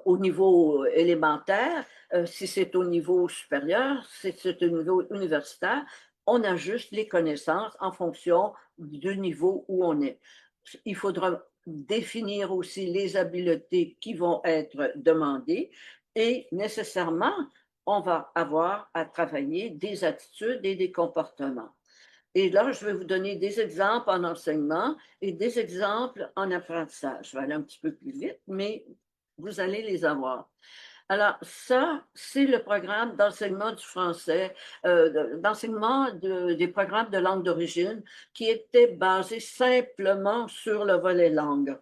au niveau élémentaire, si c'est au niveau supérieur, si c'est au niveau universitaire, on ajuste les connaissances en fonction du niveau où on est. Il faudra définir aussi les habiletés qui vont être demandées et nécessairement, on va avoir à travailler des attitudes et des comportements. Et là, je vais vous donner des exemples en enseignement et des exemples en apprentissage. Je vais aller un petit peu plus vite, mais vous allez les avoir. Alors, ça, c'est le programme d'enseignement du français, d'enseignement des programmes de langue d'origine qui était basé simplement sur le volet langue.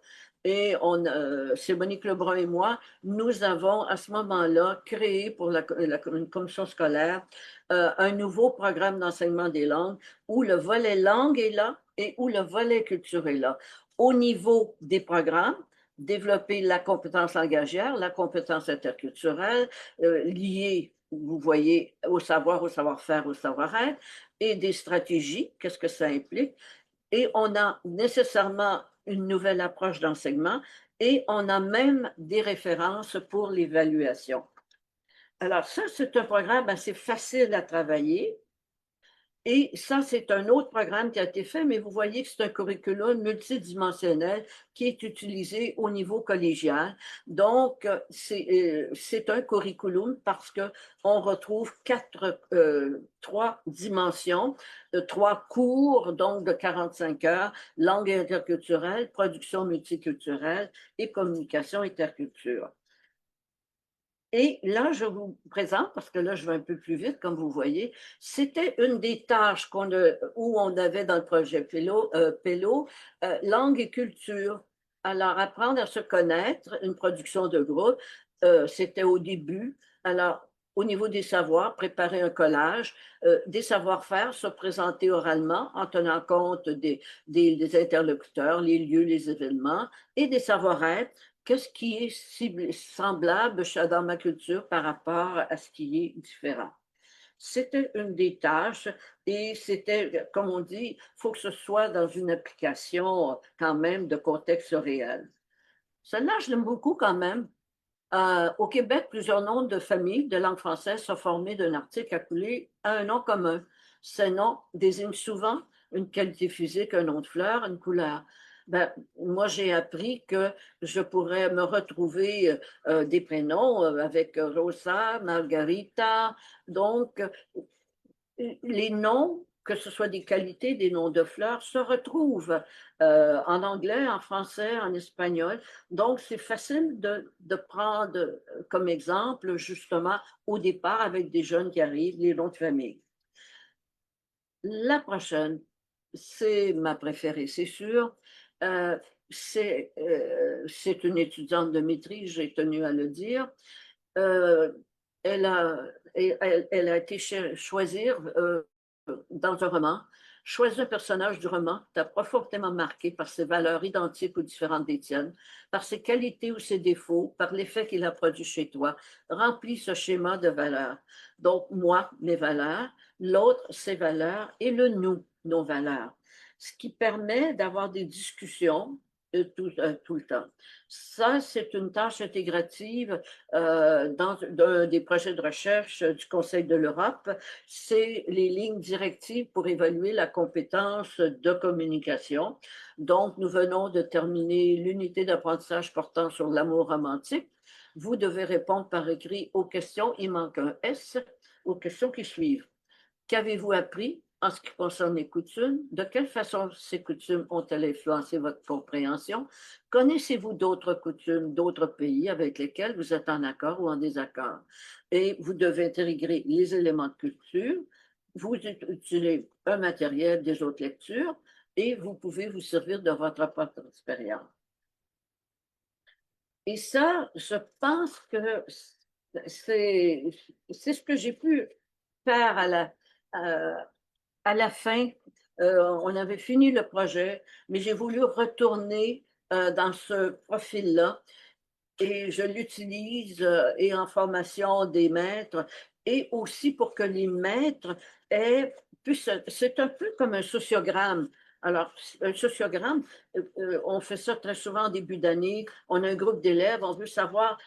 Et c'est Monique Lebrun et moi, nous avons à ce moment-là créé pour une commission scolaire un nouveau programme d'enseignement des langues où le volet langue est là et où le volet culture est là. Au niveau des programmes, développer la compétence langagière, la compétence interculturelle, liée, vous voyez, au savoir, au savoir-faire, au savoir-être, et des stratégies, qu'est-ce que ça implique. Et on a nécessairement une nouvelle approche d'enseignement et on a même des références pour l'évaluation. Alors ça, c'est un programme assez facile à travailler. Et ça, c'est un autre programme qui a été fait, mais vous voyez que c'est un curriculum multidimensionnel qui est utilisé au niveau collégial. Donc, c'est un curriculum parce qu'on retrouve trois dimensions, trois cours, donc de 45 heures, langue interculturelle, production multiculturelle et communication interculturelle. Et là, je vous présente, parce que là, je vais un peu plus vite, comme vous voyez, c'était une des tâches où on avait dans le projet Pello, langue et culture. Alors, apprendre à se connaître, une production de groupe, c'était au début. Alors, au niveau des savoirs, préparer un collage, des savoir-faire, se présenter oralement en tenant compte des interlocuteurs, les lieux, les événements, et des savoir-être, qu'est-ce qui est semblable dans ma culture par rapport à ce qui est différent. C'était une des tâches et c'était, comme on dit, il faut que ce soit dans une application quand même de contexte réel. Celle-là, je l'aime beaucoup quand même. Au Québec, plusieurs noms de familles de langue française sont formés d'un article accolé à un nom commun. Ces noms désignent souvent une qualité physique, un nom de fleur, une couleur. Ben, moi, j'ai appris que je pourrais me retrouver des prénoms avec Rosa, Margarita. Donc, les noms, que ce soit des qualités, des noms de fleurs, se retrouvent en anglais, en français, en espagnol. Donc, c'est facile de prendre comme exemple, justement, au départ, avec des jeunes qui arrivent, les noms de famille. La prochaine, c'est ma préférée, c'est sûr. C'est une étudiante de maîtrise, j'ai tenu à le dire. Euh, elle a été choisir dans un roman, choisis un personnage du roman, t'a profondément marqué par ses valeurs identiques ou différentes des tiennes, par ses qualités ou ses défauts, par l'effet qu'il a produit chez toi. Remplis ce schéma de valeurs. Donc, moi, mes valeurs, l'autre, ses valeurs, et le nous, nos valeurs. Ce qui permet d'avoir des discussions tout le temps. Ça, c'est une tâche intégrative dans des projets de recherche du Conseil de l'Europe. C'est les lignes directives pour évaluer la compétence de communication. Donc, nous venons de terminer l'unité d'apprentissage portant sur l'amour romantique. Vous devez répondre par écrit aux questions, il manque un S, aux questions qui suivent. Qu'avez-vous appris en ce qui concerne les coutumes? De quelle façon ces coutumes ont-elles influencé votre compréhension? Connaissez-vous d'autres coutumes, d'autres pays avec lesquels vous êtes en accord ou en désaccord? Et vous devez intégrer les éléments de culture. Vous utilisez un matériel des autres lectures et vous pouvez vous servir de votre propre expérience. Et ça, je pense que c'est ce que j'ai pu faire à la fin. On avait fini le projet, mais j'ai voulu retourner dans ce profil-là et je l'utilise et en formation des maîtres et aussi pour que les maîtres aient puis c'est un peu comme un sociogramme. Alors, un sociogramme, on fait ça très souvent en début d'année. On a un groupe d'élèves, on veut savoir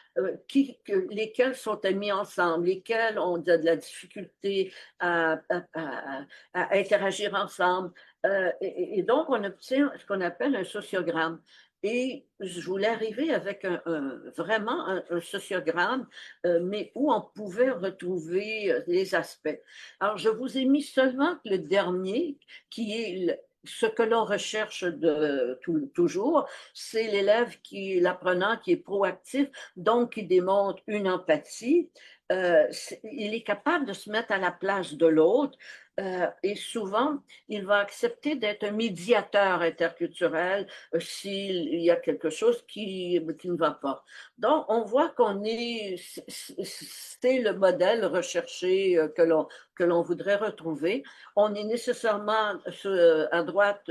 lesquels sont mis ensemble, lesquels ont de la difficulté à interagir ensemble. Et donc, on obtient ce qu'on appelle un sociogramme. Et je voulais arriver avec vraiment un sociogramme, mais où on pouvait retrouver les aspects. Alors, je vous ai mis seulement le dernier, qui est ce que l'on recherche toujours, c'est l'élève l'apprenant qui est proactif, donc qui démontre une empathie. Il est capable de se mettre à la place de l'autre et souvent, il va accepter d'être un médiateur interculturel s'il y a quelque chose qui ne va pas. Donc, on voit c'est le modèle recherché que l'on voudrait retrouver. On est nécessairement à droite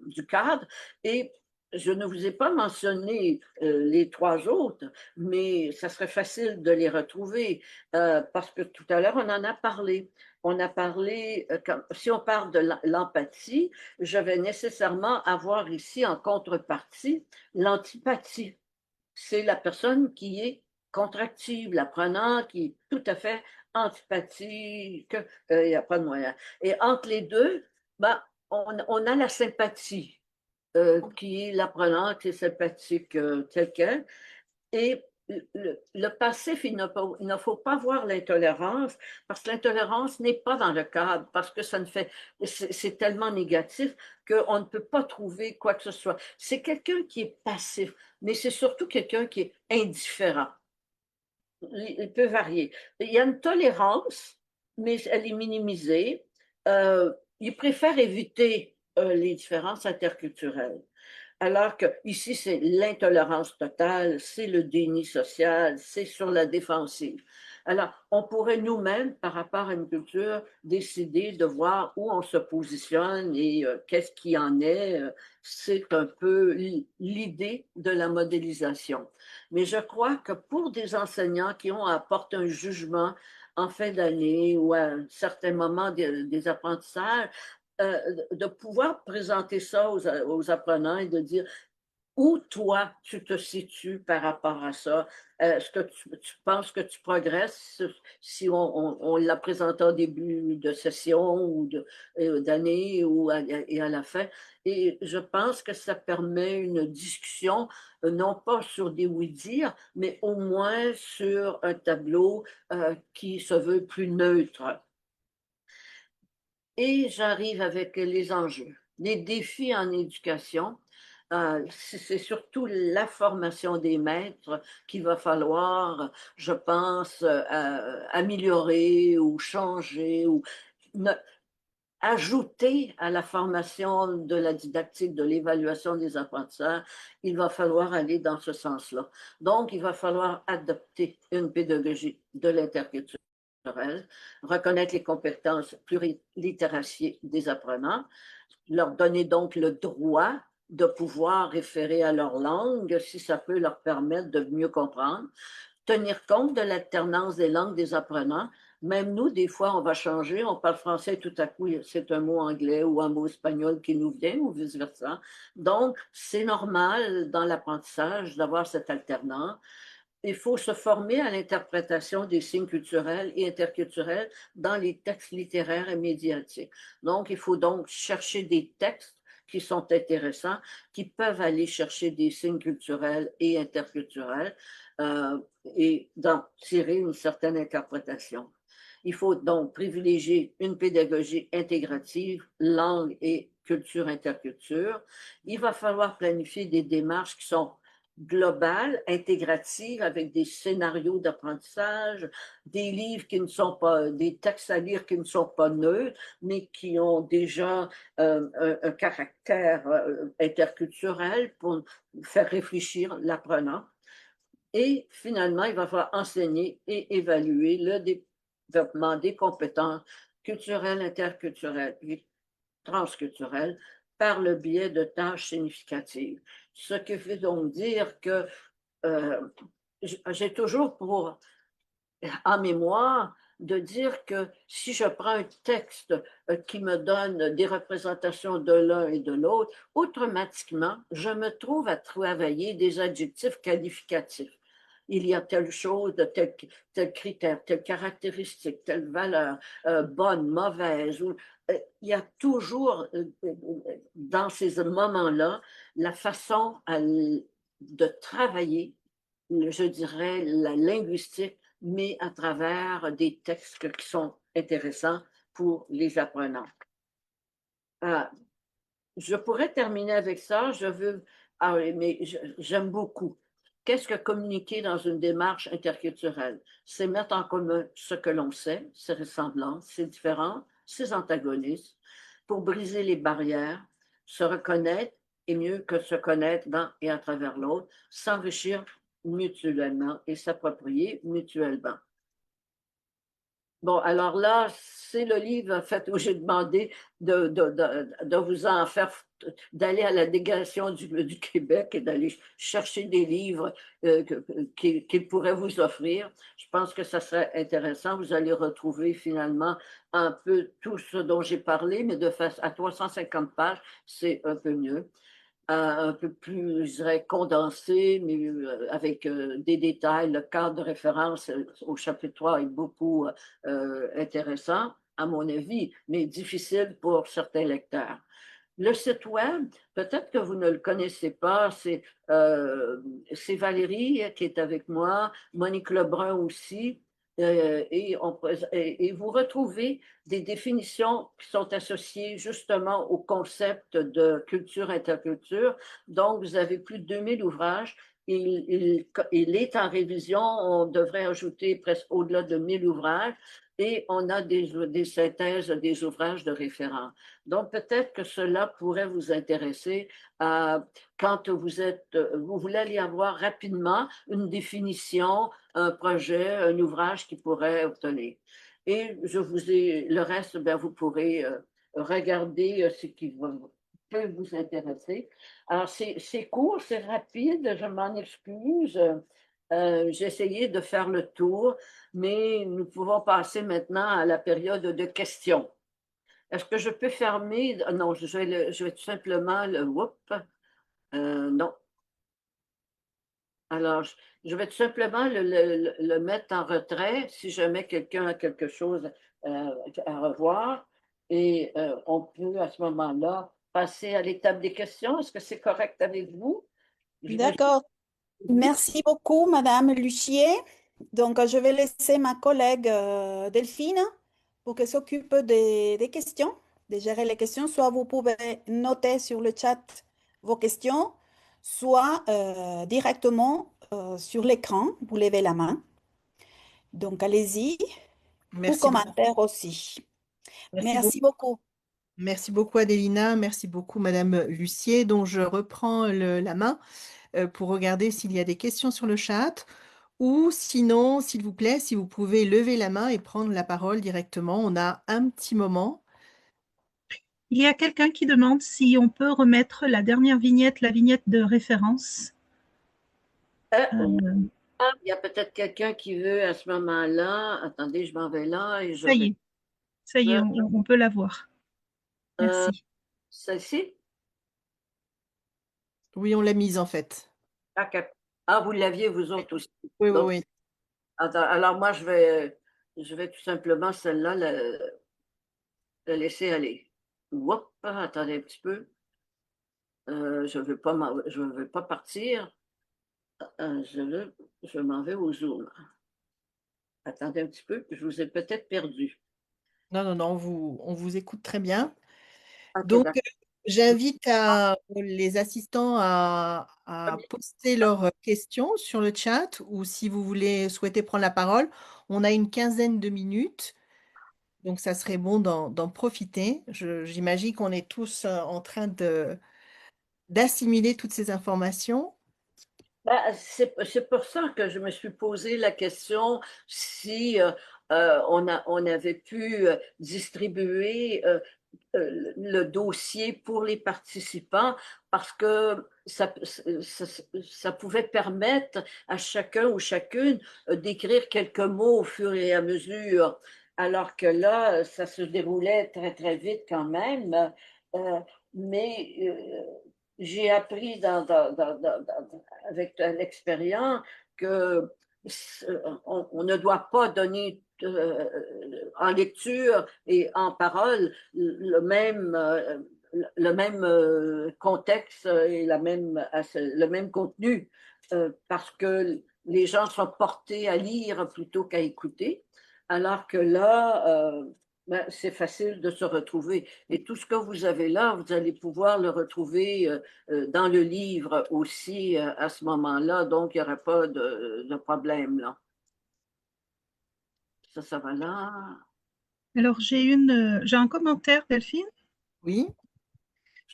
du cadre et je ne vous ai pas mentionné les trois autres, mais ça serait facile de les retrouver parce que tout à l'heure, on en a parlé. On a parlé, si on parle de l'empathie, je vais nécessairement avoir ici en contrepartie l'antipathie. C'est la personne qui est contractive, l'apprenant qui est tout à fait antipathique, il n'y a pas de moyen. Et entre les deux, ben, on a la sympathie, qui est l'apprenant qui est sympathique tel quel. Et le passif, il ne faut pas voir l'intolérance, parce que l'intolérance n'est pas dans le cadre, parce que c'est tellement négatif qu'on ne peut pas trouver quoi que ce soit. C'est quelqu'un qui est passif, mais c'est surtout quelqu'un qui est indifférent. Il peut varier. Il y a une tolérance, mais elle est minimisée. Il préfère éviter les différences interculturelles. Alors que ici, c'est l'intolérance totale, c'est le déni social, c'est sur la défensive. Alors, on pourrait nous-mêmes, par rapport à une culture, décider de voir où on se positionne et qu'est-ce qui en est. C'est un peu l'idée de la modélisation. Mais je crois que pour des enseignants qui ont à apporter un jugement en fin d'année ou à un certain moment des apprentissages, de pouvoir présenter ça aux apprenants et de dire où toi tu te situes par rapport à ça. Est-ce que tu penses que tu progresses si on l'a présenté au début de session ou d'année et à la fin? Et je pense que ça permet une discussion, non pas sur des oui-dire, mais au moins sur un tableau qui se veut plus neutre. Et j'arrive avec les enjeux, les défis en éducation. C'est surtout la formation des maîtres qu'il va falloir, je pense, améliorer ou changer ou ajouter à la formation de la didactique, de l'évaluation des apprentissages. Il va falloir aller dans ce sens-là. Donc, il va falloir adopter une pédagogie de l'interculture, reconnaître les compétences plurilittératies des apprenants, leur donner donc le droit de pouvoir référer à leur langue si ça peut leur permettre de mieux comprendre, tenir compte de l'alternance des langues des apprenants. Même nous, des fois, on va changer, on parle français, tout à coup, c'est un mot anglais ou un mot espagnol qui nous vient ou vice-versa. Donc, c'est normal dans l'apprentissage d'avoir cette alternance. Il faut se former à l'interprétation des signes culturels et interculturels dans les textes littéraires et médiatiques. Donc, il faut donc chercher des textes qui sont intéressants, qui peuvent aller chercher des signes culturels et interculturels et d'en tirer une certaine interprétation. Il faut donc privilégier une pédagogie intégrative, langue et culture interculture. Il va falloir planifier des démarches qui sont globale, intégrative, avec des scénarios d'apprentissage, des livres qui ne sont pas, des textes à lire qui ne sont pas neutres, mais qui ont déjà un caractère interculturel pour faire réfléchir l'apprenant. Et finalement, il va falloir enseigner et évaluer le développement des compétences culturelles, interculturelles et transculturelles par le biais de tâches significatives. Ce qui veut donc dire que j'ai toujours en mémoire de dire que si je prends un texte qui me donne des représentations de l'un et de l'autre, automatiquement, je me trouve à travailler des adjectifs qualificatifs. Il y a telle chose, tel critère, telle caractéristique, telle valeur, bonne, mauvaise. Il y a toujours, dans ces moments-là, la façon de travailler, je dirais, la linguistique, mais à travers des textes qui sont intéressants pour les apprenants. Euh, je pourrais terminer avec ça. Ah oui, mais j'aime beaucoup. Qu'est-ce que communiquer dans une démarche interculturelle? C'est mettre en commun ce que l'on sait, ses ressemblances, ses différences, ses antagonismes, pour briser les barrières, se reconnaître et mieux que se connaître dans et à travers l'autre, s'enrichir mutuellement et s'approprier mutuellement. Bon, alors là, c'est le livre, en fait, où j'ai demandé de vous en faire, d'aller à la délégation du Québec et d'aller chercher des livres qu'il pourrait vous offrir. Je pense que ça serait intéressant. Vous allez retrouver finalement un peu tout ce dont j'ai parlé, mais de face à 350 pages, c'est un peu mieux. Un peu plus, je dirais, condensé, mais avec des détails. Le cadre de référence au chapitre 3 est beaucoup intéressant, à mon avis, mais difficile pour certains lecteurs. Le site web, peut-être que vous ne le connaissez pas, c'est Valérie qui est avec moi, Monique Lebrun aussi, et vous retrouvez des définitions qui sont associées justement au concept de culture-interculture. Donc, vous avez plus de 2000 ouvrages. Il est en révision, on devrait ajouter presque au-delà de 1000 ouvrages et on a des synthèses, des ouvrages de référence. Donc, peut-être que cela pourrait vous intéresser quand vous voulez aller avoir rapidement une définition, un projet, un ouvrage qui pourrait obtenir. Et le reste, ben, vous pourrez regarder ce qui peut vous intéresser. Alors, c'est court, c'est rapide, je m'en excuse. J'ai essayé de faire le tour, mais nous pouvons passer maintenant à la période de questions. Est-ce que je peux fermer? Non, je vais tout simplement le... non. Alors, je vais tout simplement le mettre en retrait si jamais quelqu'un a quelque chose à revoir. Et on peut à ce moment-là passer à l'étape des questions. Est-ce que c'est correct avec vous? J'imagine D'accord. que oui. Merci beaucoup, Madame Lucier. Donc, je vais laisser ma collègue Delphine pour qu'elle s'occupe des questions, de gérer les questions. Soit vous pouvez noter sur le chat vos questions, soit directement sur l'écran, vous levez la main. Donc, allez-y, ou Merci beaucoup. commentaire aussi. Merci Merci beaucoup. beaucoup. Merci beaucoup, Adélina. Merci beaucoup, Madame Lucier. Donc, je reprends la main pour regarder s'il y a des questions sur le chat. Ou sinon, s'il vous plaît, si vous pouvez lever la main et prendre la parole directement. On a un petit moment. Il y a quelqu'un qui demande si on peut remettre la dernière vignette, la vignette de référence. Il y a peut-être quelqu'un qui veut à ce moment-là. Attendez, je m'en vais là et je Ça y est, vais. on peut la voir. Merci. Celle-ci? Oui, on l'a mise en fait. Ah, vous l'aviez vous autres aussi. Oui, oui, Donc, oui. alors moi, je vais tout simplement celle-là la laisser aller. Attendez un petit peu. Je veux pas partir. Je m'en vais au Zoom. Attendez un petit peu, je vous ai peut-être perdu. Non, non, non, on vous écoute très bien. Ok, Donc, d'accord. j'invite les assistants à poster leurs questions sur le chat ou si vous souhaitez prendre la parole. On a une quinzaine de minutes, donc ça serait bon d'en profiter. J'imagine qu'on est tous en train d'assimiler toutes ces informations. C'est pour ça que je me suis posé la question si on avait pu distribuer le dossier pour les participants parce que ça pouvait permettre à chacun ou chacune d'écrire quelques mots au fur et à mesure, alors que là, ça se déroulait très, très vite quand même. Euh, mais j'ai appris avec l'expérience que on ne doit pas donner en lecture et en parole le même contexte et le même contenu parce que les gens sont portés à lire plutôt qu'à écouter, alors que là, ben, c'est facile de se retrouver. Et tout ce que vous avez là, vous allez pouvoir le retrouver dans le livre aussi à ce moment-là, donc il n'y aura pas de problème là. Ça va là. Alors, j'ai un commentaire, Delphine. Oui,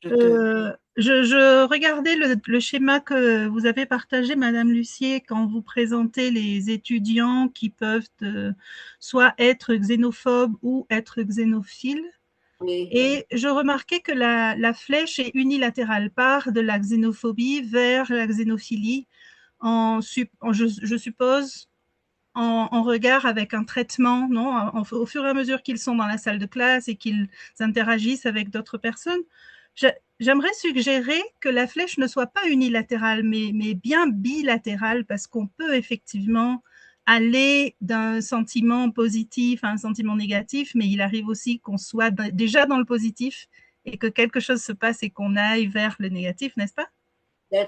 Je regardais le schéma que vous avez partagé, Madame Lucier, quand vous présentez les étudiants qui peuvent soit être xénophobes ou être xénophiles. Oui. Et je remarquais que la flèche est unilatérale, part de la xénophobie vers la xénophilie, je suppose, en regard avec un traitement, non, au fur et à mesure qu'ils sont dans la salle de classe et qu'ils interagissent avec d'autres personnes. J'aimerais suggérer que la flèche ne soit pas unilatérale, mais bien bilatérale, parce qu'on peut effectivement aller d'un sentiment positif à un sentiment négatif, mais il arrive aussi qu'on soit déjà dans le positif et que quelque chose se passe et qu'on aille vers le négatif, n'est-ce pas?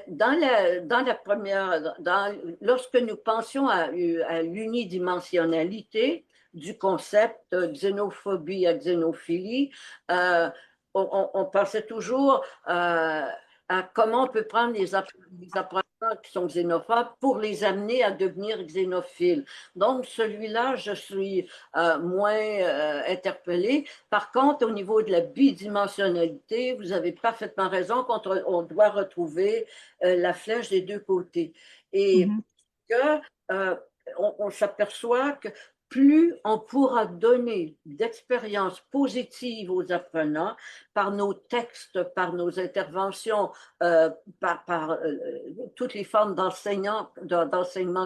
Dans la première, lorsque nous pensions à l'unidimensionnalité du concept xénophobie à xénophilie, euh, on pensait toujours à comment on peut prendre les apprenants qui sont xénophobes pour les amener à devenir xénophiles. Donc, celui-là, je suis moins interpellée. Par contre, au niveau de la bidimensionnalité, vous avez parfaitement raison qu'on doit retrouver la flèche des deux côtés. Et que, euh, on s'aperçoit que plus on pourra donner d'expériences positives aux apprenants par nos textes, par nos interventions, par toutes les formes d'enseignement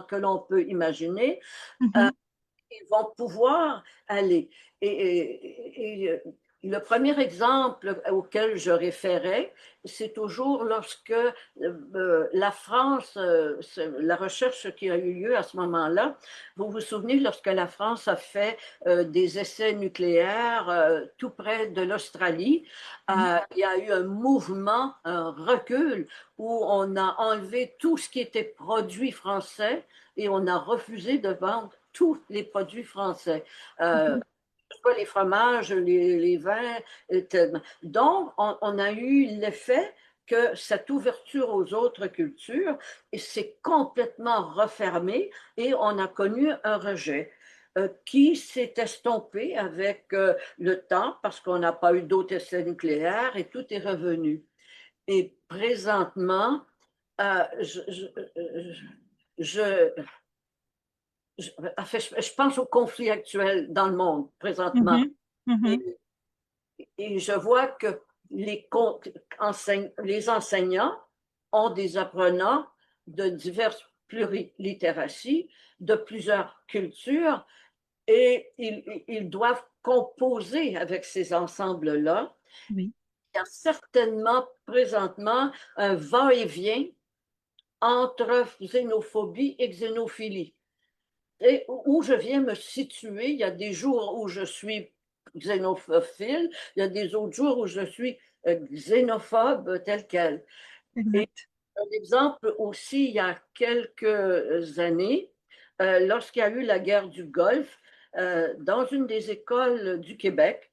que l'on peut imaginer, ils vont pouvoir aller. Et le premier exemple auquel je référais, c'est toujours lorsque la France, la recherche qui a eu lieu à ce moment-là, vous vous souvenez lorsque la France a fait des essais nucléaires tout près de l'Australie, il y a eu un mouvement, un recul, où on a enlevé tout ce qui était produit français et on a refusé de vendre tous les produits français. Pas les fromages, les vins. Donc, on a eu l'effet que cette ouverture aux autres cultures s'est complètement refermée et on a connu un rejet qui s'est estompé avec le temps parce qu'on n'a pas eu d'autres essais nucléaires et tout est revenu. Et présentement, je, je pense au conflit actuel dans le monde présentement. Et je vois que les enseignants ont des apprenants de diverses plurilittératies, de plusieurs cultures, et ils doivent composer avec ces ensembles-là. Oui. Il y a certainement présentement un va-et-vient entre xénophobie et xénophilie. Et où je viens me situer, il y a des jours où je suis xénophile, il y a des autres jours où je suis xénophobe tel quel. Et un exemple aussi, il y a quelques années, lorsqu'il y a eu la guerre du Golfe, dans une des écoles du Québec,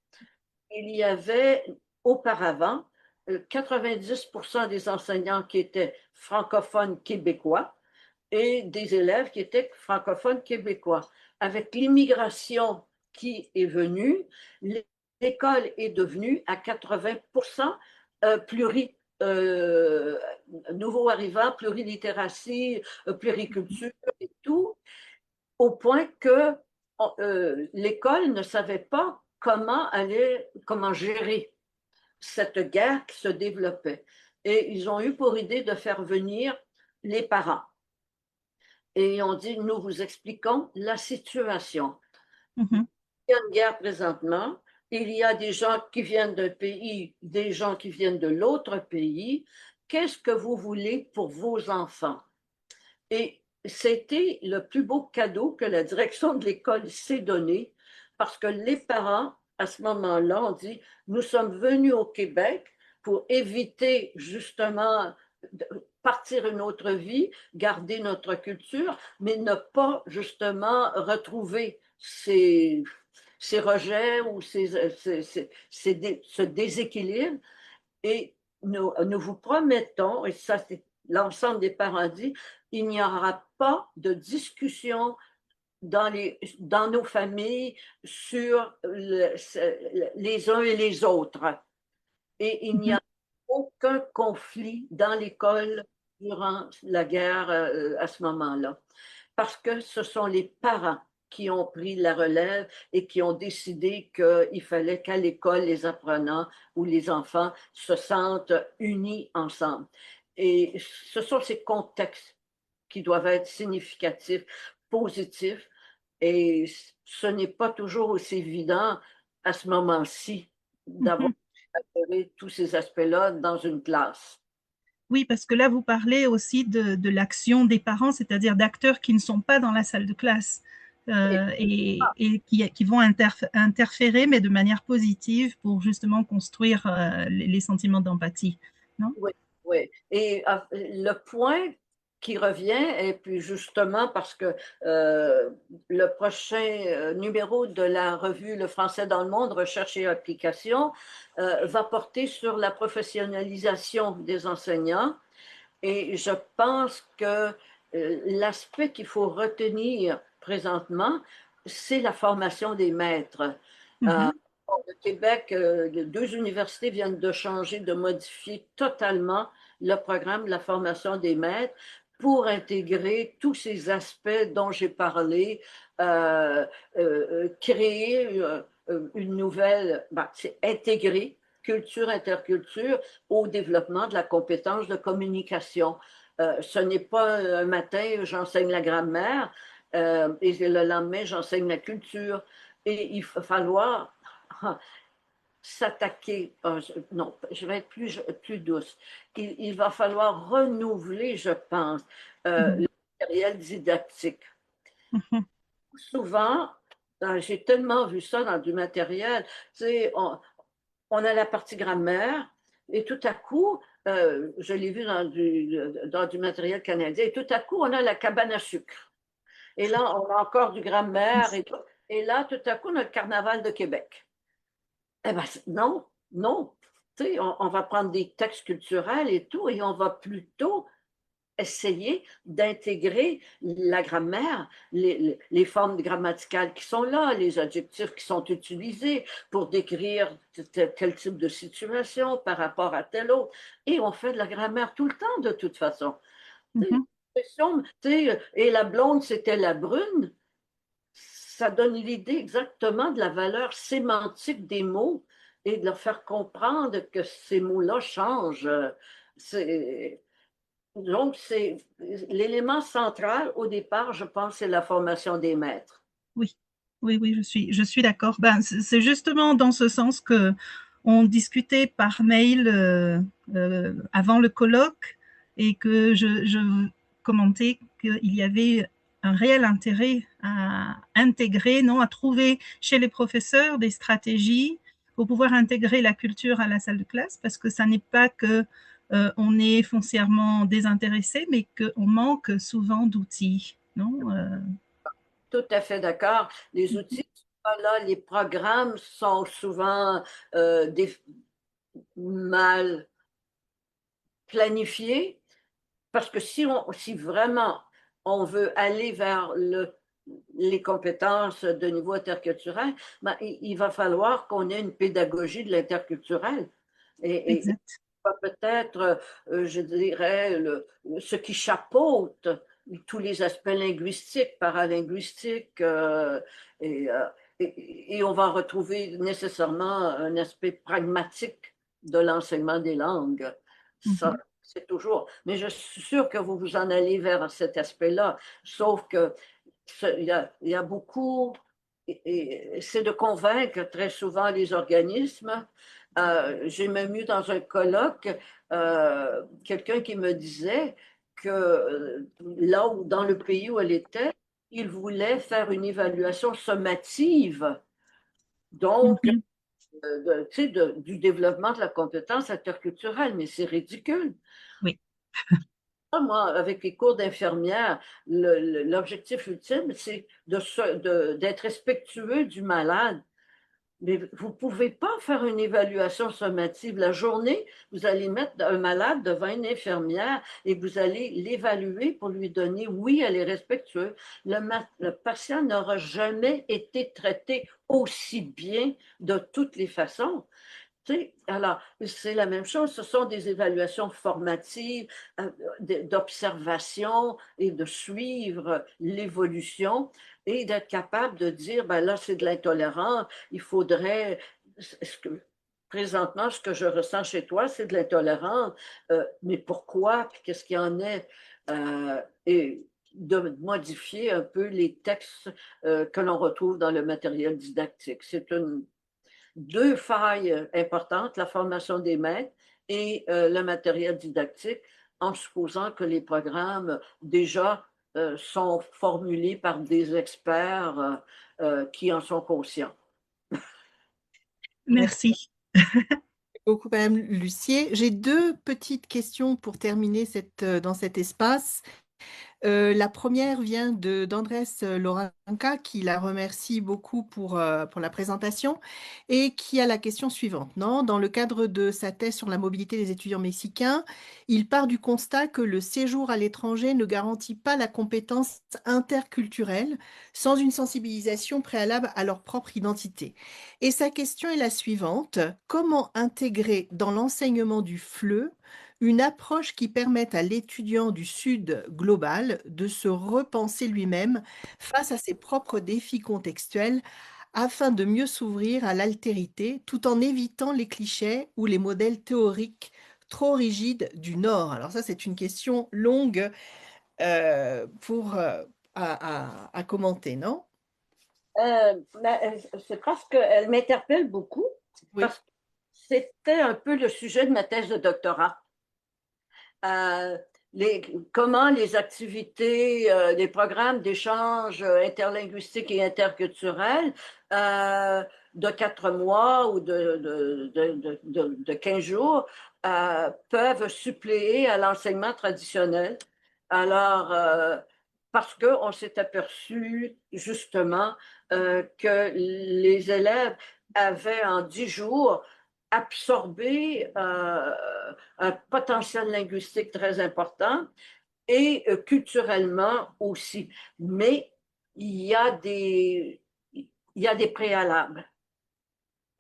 il y avait auparavant 90% des enseignants qui étaient francophones québécois et des élèves qui étaient francophones québécois. Avec l'immigration qui est venue, l'école est devenue à 80% pluri nouveaux arrivants, plurilittératie, pluriculture et tout, au point que l'école ne savait pas comment gérer cette guerre qui se développait. Et ils ont eu pour idée de faire venir les parents. Et ils ont dit, nous vous expliquons la situation. Mhm. Il y a une guerre présentement, il y a des gens qui viennent d'un pays, des gens qui viennent de l'autre pays. Qu'est-ce que vous voulez pour vos enfants? Et c'était le plus beau cadeau que la direction de l'école s'est donné parce que les parents, à ce moment-là, ont dit, nous sommes venus au Québec pour éviter justement de partir une autre vie, garder notre culture, mais ne pas justement retrouver ces rejets ou ce déséquilibre. Et nous vous promettons, et ça c'est l'ensemble des parents dit, il n'y aura pas de discussion dans nos familles sur les uns et les autres. Et il n'y a aucun conflit dans l'école durant la guerre à ce moment-là. Parce que ce sont les parents qui ont pris la relève et qui ont décidé qu'il fallait qu'à l'école, les apprenants ou les enfants se sentent unis ensemble. Et ce sont ces contextes qui doivent être significatifs, positifs, et ce n'est pas toujours aussi évident à ce moment-ci d'avoir tous ces aspects-là dans une classe. Oui, parce que là, vous parlez aussi de l'action des parents, c'est-à-dire d'acteurs qui ne sont pas dans la salle de classe et qui vont interférer, mais de manière positive pour justement construire les sentiments d'empathie, non? Oui, oui. Et le point qui revient, et puis justement parce que le prochain numéro de la revue Le français dans le monde, recherche et application, va porter sur la professionnalisation des enseignants. Et je pense que l'aspect qu'il faut retenir présentement, c'est la formation des maîtres. Mhm. Au Québec, 2 universités viennent de changer, de modifier totalement le programme de la formation des maîtres pour intégrer tous ces aspects dont j'ai parlé, créer une nouvelle, c'est intégrer culture, interculture au développement de la compétence de communication. Ce n'est pas un matin, j'enseigne la grammaire et le lendemain, j'enseigne la culture. Et il va falloir s'attaquer, non, je vais être plus douce. Il va falloir renouveler, je pense, le matériel didactique. Souvent, j'ai tellement vu ça dans du matériel, tu sais, on a la partie grammaire et tout à coup, je l'ai vu dans du matériel canadien, et tout à coup, on a la cabane à sucre. Et là, on a encore du grammaire et là, tout à coup, on a le carnaval de Québec. Eh bien, non, non. Tu sais, on va prendre des textes culturels et tout, et on va plutôt essayer d'intégrer la grammaire, les formes grammaticales qui sont là, les adjectifs qui sont utilisés pour décrire tel type de situation par rapport à tel autre. Et on fait de la grammaire tout le temps, de toute façon. Et la blonde, c'était la brune. Ça donne l'idée exactement de la valeur sémantique des mots et de leur faire comprendre que ces mots-là changent. Donc, c'est l'élément central au départ, je pense, c'est la formation des maîtres. Oui, oui, oui, je suis d'accord. Ben, c'est justement dans ce sens que on discutait par mail avant le colloque et que je commentais qu'il y avait un réel intérêt à intégrer, non, à trouver chez les professeurs des stratégies pour pouvoir intégrer la culture à la salle de classe, parce que ça n'est pas que on est foncièrement désintéressé, mais qu'on manque souvent d'outils, non? Tout à fait d'accord. Les outils sont là, les programmes sont souvent mal planifiés, parce que si vraiment on veut aller vers les compétences de niveau interculturel, ben, il va falloir qu'on ait une pédagogie de l'interculturel. Et Exact. peut-être, je dirais, ce qui chapeaute tous les aspects linguistiques, paralinguistiques, et et on va retrouver nécessairement un aspect pragmatique de l'enseignement des langues. Ça, c'est toujours. Mais je suis sûre que vous vous en allez vers cet aspect-là. Sauf que il y a beaucoup, et c'est de convaincre très souvent les organismes. J'ai même eu dans un colloque quelqu'un qui me disait que là où, dans le pays où elle était, il voulait faire une évaluation sommative, donc Mhm. tu sais, du développement de la compétence interculturelle, mais c'est ridicule. Oui. Moi, avec les cours d'infirmière, l'objectif ultime, c'est d'être respectueux du malade. Mais vous ne pouvez pas faire une évaluation sommative. La journée, vous allez mettre un malade devant une infirmière et vous allez l'évaluer pour lui donner, oui, elle est respectueuse. Le patient n'aura jamais été traité aussi bien de toutes les façons. Tu sais, alors, c'est la même chose, ce sont des évaluations formatives, d'observation et de suivre l'évolution et d'être capable de dire, ben là, c'est de l'intolérance, il faudrait, présentement, ce que je ressens chez toi, c'est de l'intolérance, mais pourquoi, puis qu'est-ce qu'il y en est, et de modifier un peu les textes que l'on retrouve dans le matériel didactique. C'est deux failles importantes, la formation des maîtres et le matériel didactique, en supposant que les programmes déjà sont formulés par des experts qui en sont conscients. Merci. Beaucoup, Madame Lucier. J'ai deux petites questions pour terminer dans cet espace. La première vient d'Andrés Loranca, qui la remercie beaucoup pour la présentation et qui a la question suivante. Non? Dans le cadre de sa thèse sur la mobilité des étudiants mexicains, il part du constat que le séjour à l'étranger ne garantit pas la compétence interculturelle sans une sensibilisation préalable à leur propre identité. Et sa question est la suivante. Comment intégrer dans l'enseignement du FLE une approche qui permette à l'étudiant du Sud global de se repenser lui-même face à ses propres défis contextuels afin de mieux s'ouvrir à l'altérité tout en évitant les clichés ou les modèles théoriques trop rigides du Nord. Alors ça, c'est une question longue à commenter, non? C'est parce qu'elle m'interpelle beaucoup, Oui. parce que c'était un peu le sujet de ma thèse de doctorat. Euh, Comment les activités, les programmes d'échange interlinguistique et interculturel de 4 mois ou de 15 jours peuvent suppléer à l'enseignement traditionnel. Alors, parce qu'on s'est aperçu justement que les élèves avaient en 10 jours absorbé un potentiel linguistique très important et culturellement aussi. Mais il y a des, il y a des préalables.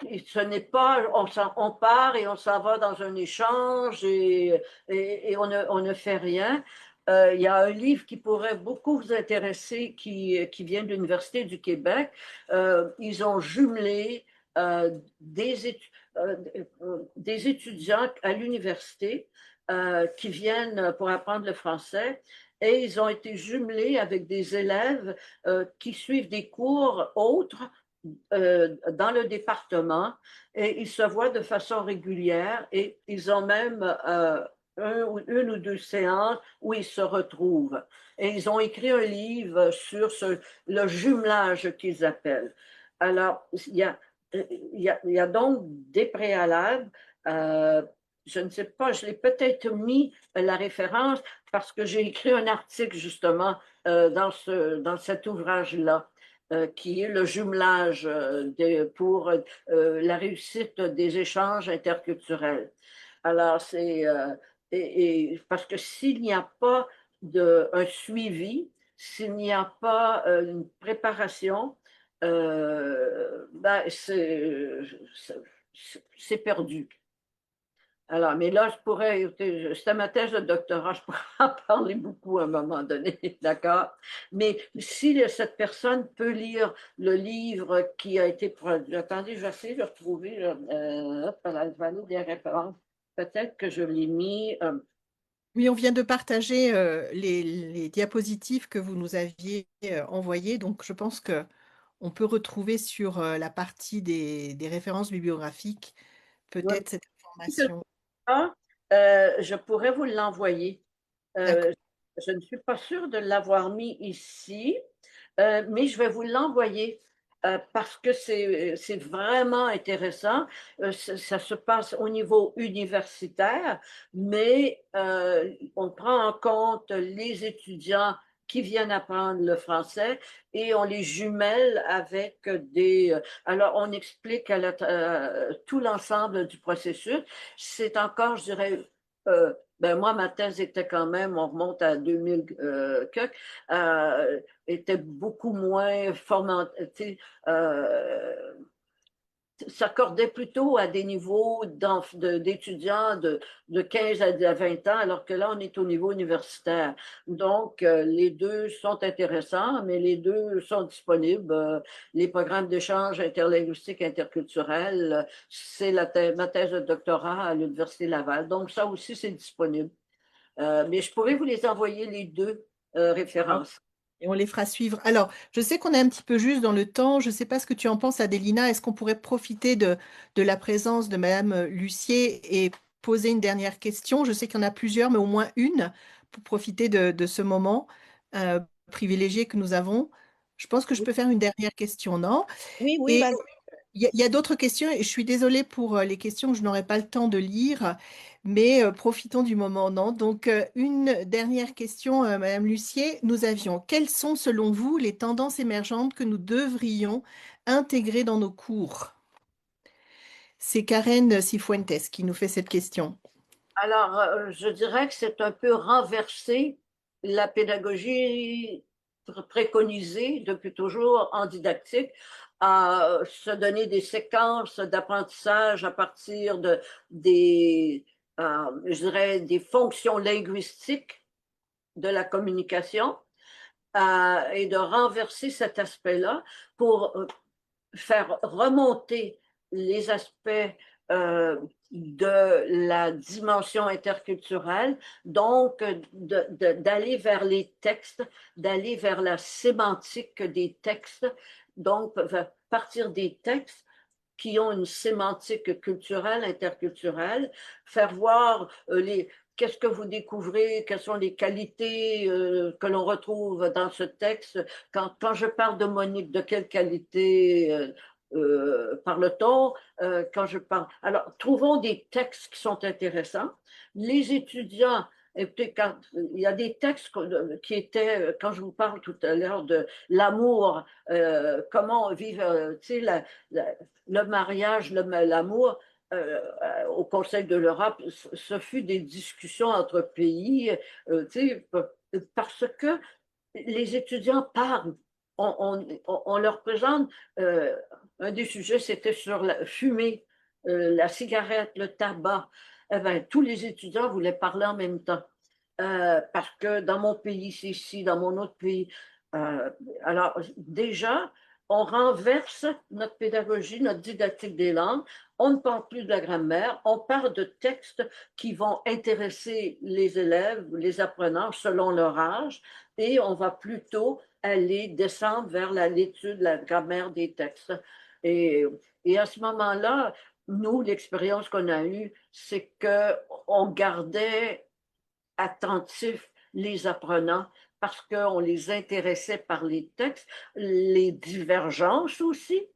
Et ce n'est pas, on part et on s'en va dans un échange et on ne fait rien. Il y a un livre qui pourrait beaucoup vous intéresser qui vient de l'Université du Québec. Ils ont jumelé euh, des, étu- euh, des étudiants à l'université qui viennent pour apprendre le français et ils ont été jumelés avec des élèves qui suivent des cours autres dans le département et ils se voient de façon régulière et ils ont même une ou deux séances où ils se retrouvent. Et ils ont écrit un livre sur le jumelage qu'ils appellent. Alors, il y a donc des préalables. Euh, je ne sais pas, je l'ai peut-être mis la référence parce que j'ai écrit un article justement dans cet ouvrage-là qui est le jumelage pour la réussite des échanges interculturels. Alors, parce que s'il n'y a pas un suivi, s'il n'y a pas une préparation, ben c'est perdu. Alors, mais là, c'était ma thèse de doctorat, je pourrais en parler beaucoup à un moment donné, d'accord? Mais si cette personne peut lire le livre qui a été produit, attendez, je vais essayer de retrouver hop, la vallée des références. Peut-être que je l'ai mis. Oui, on vient de partager les diapositives que vous nous aviez envoyées, donc je pense que on peut retrouver sur la partie des références bibliographiques Ouais, peut-être cette si je le information. vois, je pourrais vous l'envoyer. D'accord. Euh, je ne suis pas sûre de l'avoir mis ici, mais je vais vous l'envoyer parce que c'est vraiment intéressant. Ça se passe au niveau universitaire, mais on prend en compte les étudiants qui viennent apprendre le français et on les jumelle avec alors, on explique tout l'ensemble du processus. C'est encore, je dirais, ben moi, ma thèse était quand même, on remonte à 2000 était beaucoup moins formatée, s'accordait plutôt à des niveaux d'étudiants de 15 à 20 ans, alors que là, on est au niveau universitaire. Donc, les deux sont intéressants, mais les deux sont disponibles. Les programmes d'échange interlinguistique interculturel, c'est ma thèse de doctorat à l'Université Laval. Donc, ça aussi, c'est disponible. Mais je pourrais vous les envoyer les deux références. Et on les fera suivre. Alors, je sais qu'on est un petit peu juste dans le temps. Je ne sais pas ce que tu en penses, Adélina. Est-ce qu'on pourrait profiter de la présence de Madame Lucier et poser une dernière question? Je sais qu'il y en a plusieurs, mais au moins une pour profiter de ce moment euh, privilégié que nous avons. Je pense que je peux faire une dernière question, non? Oui, oui, Et vas-y. il y a d'autres questions et je suis désolée pour les questions que je n'aurai pas le temps de lire, mais profitons du moment, non? Donc, une dernière question, Madame Lucier. Nous avions, quelles sont selon vous les tendances émergentes que nous devrions intégrer dans nos cours? C'est Karen Cifuentes qui nous fait cette question. Alors, je dirais que c'est un peu renversé la pédagogie préconisée depuis toujours en didactique, à se donner des séquences d'apprentissage à partir je dirais, des fonctions linguistiques de la communication, et de renverser cet aspect-là pour faire remonter les aspects de la dimension interculturelle, donc d'aller vers les textes, d'aller vers la sémantique des textes, donc partir des textes qui ont une sémantique culturelle, interculturelle, faire voir qu'est-ce que vous découvrez, quelles sont les qualités que l'on retrouve dans ce texte. Quand je parle de Monique, de quelle qualité parle-t-on? Quand je parle. Alors, trouvons des textes qui sont intéressants. Les étudiants, écoutez, il y a des textes qui étaient, quand je vous parle tout à l'heure de l'amour, comment vivre, tu sais, le mariage, l'amour, au Conseil de l'Europe, ce fut des discussions entre pays, parce que les étudiants parlent. On leur présente, un des sujets, c'était sur la fumée, la cigarette, le tabac. Eh ben, tous les étudiants voulaient parler en même temps. Parce que dans mon pays, c'est ici, dans mon autre pays. Euh, alors, déjà, on renverse notre pédagogie, notre didactique des langues. On ne parle plus de la grammaire, on parle de textes qui vont intéresser les élèves, les apprenants selon leur âge, et on va plutôt aller descendre vers l'étude, la grammaire des textes. Et, et à ce moment-là, nous, l'expérience qu'on a eue, c'est qu'on gardait attentifs les apprenants parce qu'on les intéressait par les textes, les divergences aussi.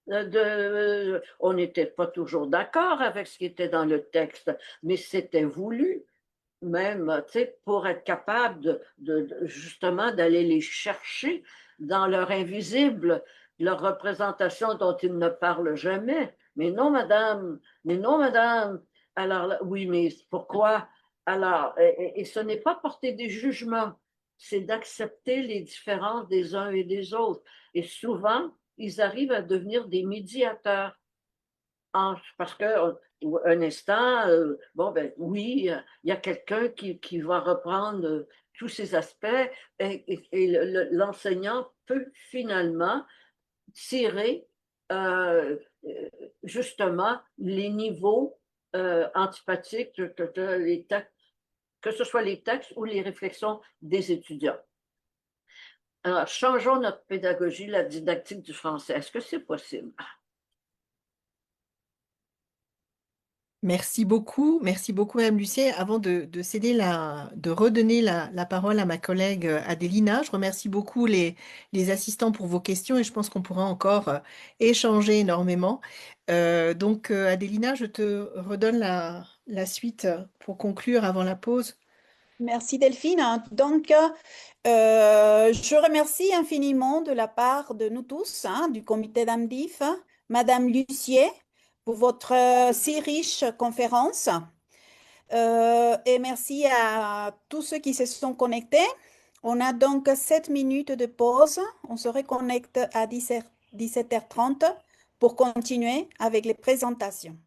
On n'était pas toujours d'accord avec ce qui était dans le texte, mais c'était voulu même, tu sais, pour être capable justement d'aller les chercher dans leur invisible, leur représentation dont ils ne parlent jamais. Mais non, madame, mais non, madame. Alors, oui, mais pourquoi? Alors, et ce n'est pas porter des jugements, c'est d'accepter les différences des uns et des autres. Et souvent, ils arrivent à devenir des médiateurs parce que un instant, bon, ben oui, il y a quelqu'un qui va reprendre tous ces aspects et l'enseignant peut finalement tirer justement les niveaux antipathiques, que ce soit les textes ou les réflexions des étudiants. Alors, changeons notre pédagogie, la didactique du français. Est-ce que c'est possible? Merci beaucoup, Madame Lucier. Avant de redonner la parole à ma collègue Adélina, je remercie beaucoup les assistants pour vos questions et je pense qu'on pourra encore échanger énormément. Adélina, je te redonne la suite pour conclure avant la pause. Merci Delphine. Donc, je remercie infiniment de la part de nous tous, hein, du comité d'AMDIF, Madame Lucier, pour votre si riche conférence. Et merci à tous ceux qui se sont connectés. On a donc 7 minutes de pause. On se reconnecte à 17h30 pour continuer avec les présentations.